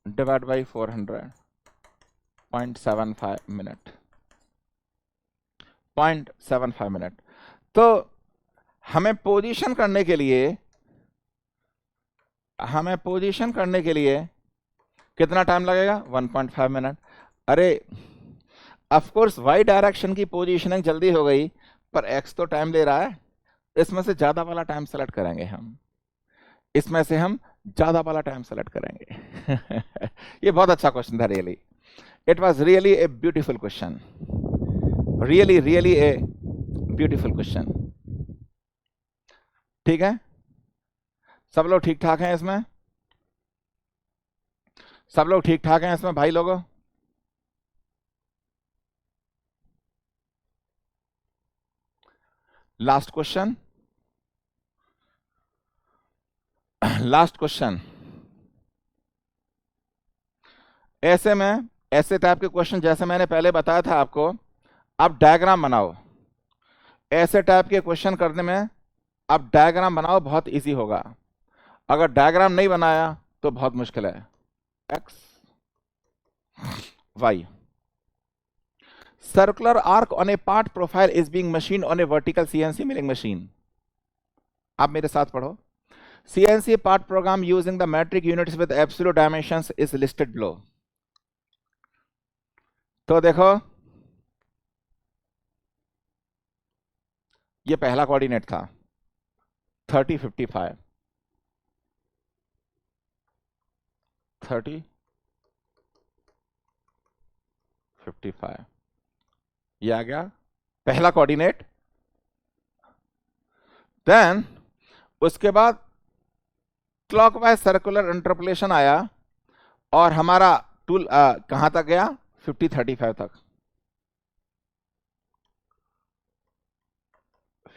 डिवाइड बाई 400, 0.75 मिनट, 0.75 मिनट। तो हमें पोजीशन करने के लिए कितना टाइम लगेगा? 1.5 मिनट। अरे ऑफ कोर्स वाई डायरेक्शन की पोजीशनिंग जल्दी हो गई, पर एक्स तो टाइम ले रहा है, इसमें से ज्यादा वाला टाइम सेलेक्ट करेंगे हम, इसमें से हम ज्यादा वाला टाइम सेलेक्ट करेंगे। ये बहुत अच्छा क्वेश्चन था, really it was really a beautiful question, really a beautiful question. ठीक है, सब लोग ठीक ठाक हैं इसमें? सब लोग ठीक ठाक हैं इसमें भाई लोगों? Last question, last question. ऐसे टाइप के क्वेश्चन जैसे मैंने पहले बताया था आपको, आप डायग्राम बनाओ। ऐसे टाइप के क्वेश्चन करने में आप डायग्राम बनाओ, बहुत इजी होगा। अगर डायग्राम नहीं बनाया तो बहुत मुश्किल है। X Y, circular arc on a part profile is being machined on a vertical CNC milling machine। आप मेरे साथ पढ़ो। CNC part program using the metric units with absolute dimensions is listed below। तो देखो, ये पहला कोऑर्डिनेट था 30, 55, 30, 55, ये आ गया पहला कोऑर्डिनेट। देन उसके बाद क्लॉकवाइज सर्कुलर इंटरपोलेशन आया और हमारा टूल कहां तक गया? 50, 35 तक।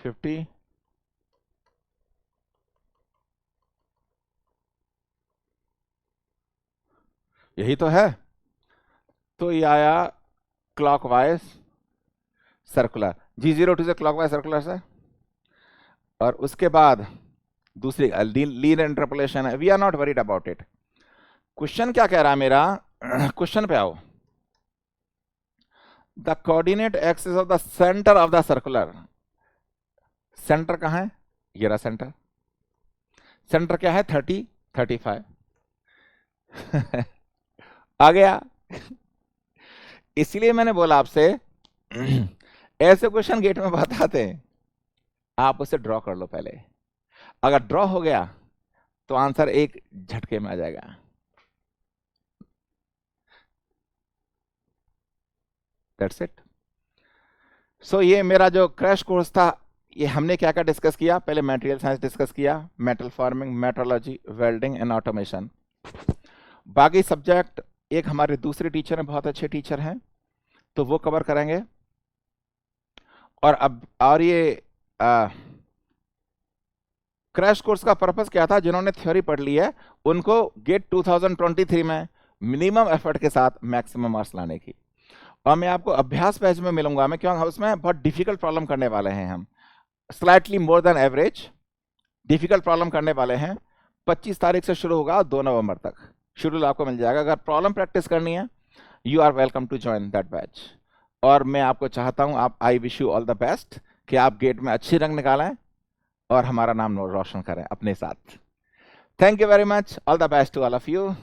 50, यही तो है। तो ये आया क्लॉकवाइज सर्कुलर, G02 से क्लॉकवाइज सर्कुलर से, और उसके बाद दूसरी लीनियर इंटरपोलेशन है, we are not worried about it. Question क्या कह रहा है मेरा, क्वेश्चन पे आओ। The coordinate axis of the centre of the circular, centre कहां है, ये रहा सेंटर, सेंटर क्या है 30 35 आ गया। इसलिए मैंने बोला आपसे ऐसे क्वेश्चन गेट में बहुत आते हैं, आप उसे ड्रॉ कर लो पहले, अगर ड्रॉ हो गया तो आंसर एक झटके में आ जाएगा। That's it. सो ये मेरा जो क्रैश कोर्स था, ये हमने क्या क्या डिस्कस किया, पहले मटेरियल साइंस डिस्कस किया, metal forming, metrology, welding and automation. बाकी सब्जेक्ट एक हमारे दूसरे टीचर हैं, बहुत अच्छे टीचर हैं, तो वो कवर करेंगे। और ये क्रैश कोर्स का पर्पस क्या था, जिन्होंने थ्योरी पढ़ ली है उनको गेट 2023 में मिनिमम एफर्ट के साथ मैक्सिमम मार्क्स लाने की। और मैं आपको अभ्यास पेज में मिलूंगा मैं, क्योंकि उसमें बहुत डिफिकल्ट प्रॉब्लम करने वाले हैं हम, slightly more than average difficult problem करने वाले हैं। 25 तारीख से शुरू होगा, 2 नवंबर तक शेड्यूल आपको मिल जाएगा। अगर प्रॉब्लम प्रैक्टिस करनी है, you are welcome to join that batch. और मैं आपको चाहता हूं, आप, I wish you all the best, कि आप गेट में अच्छी रंग निकालें और हमारा नाम रोशन करें अपने साथ। Thank you very much, all the best to all of you.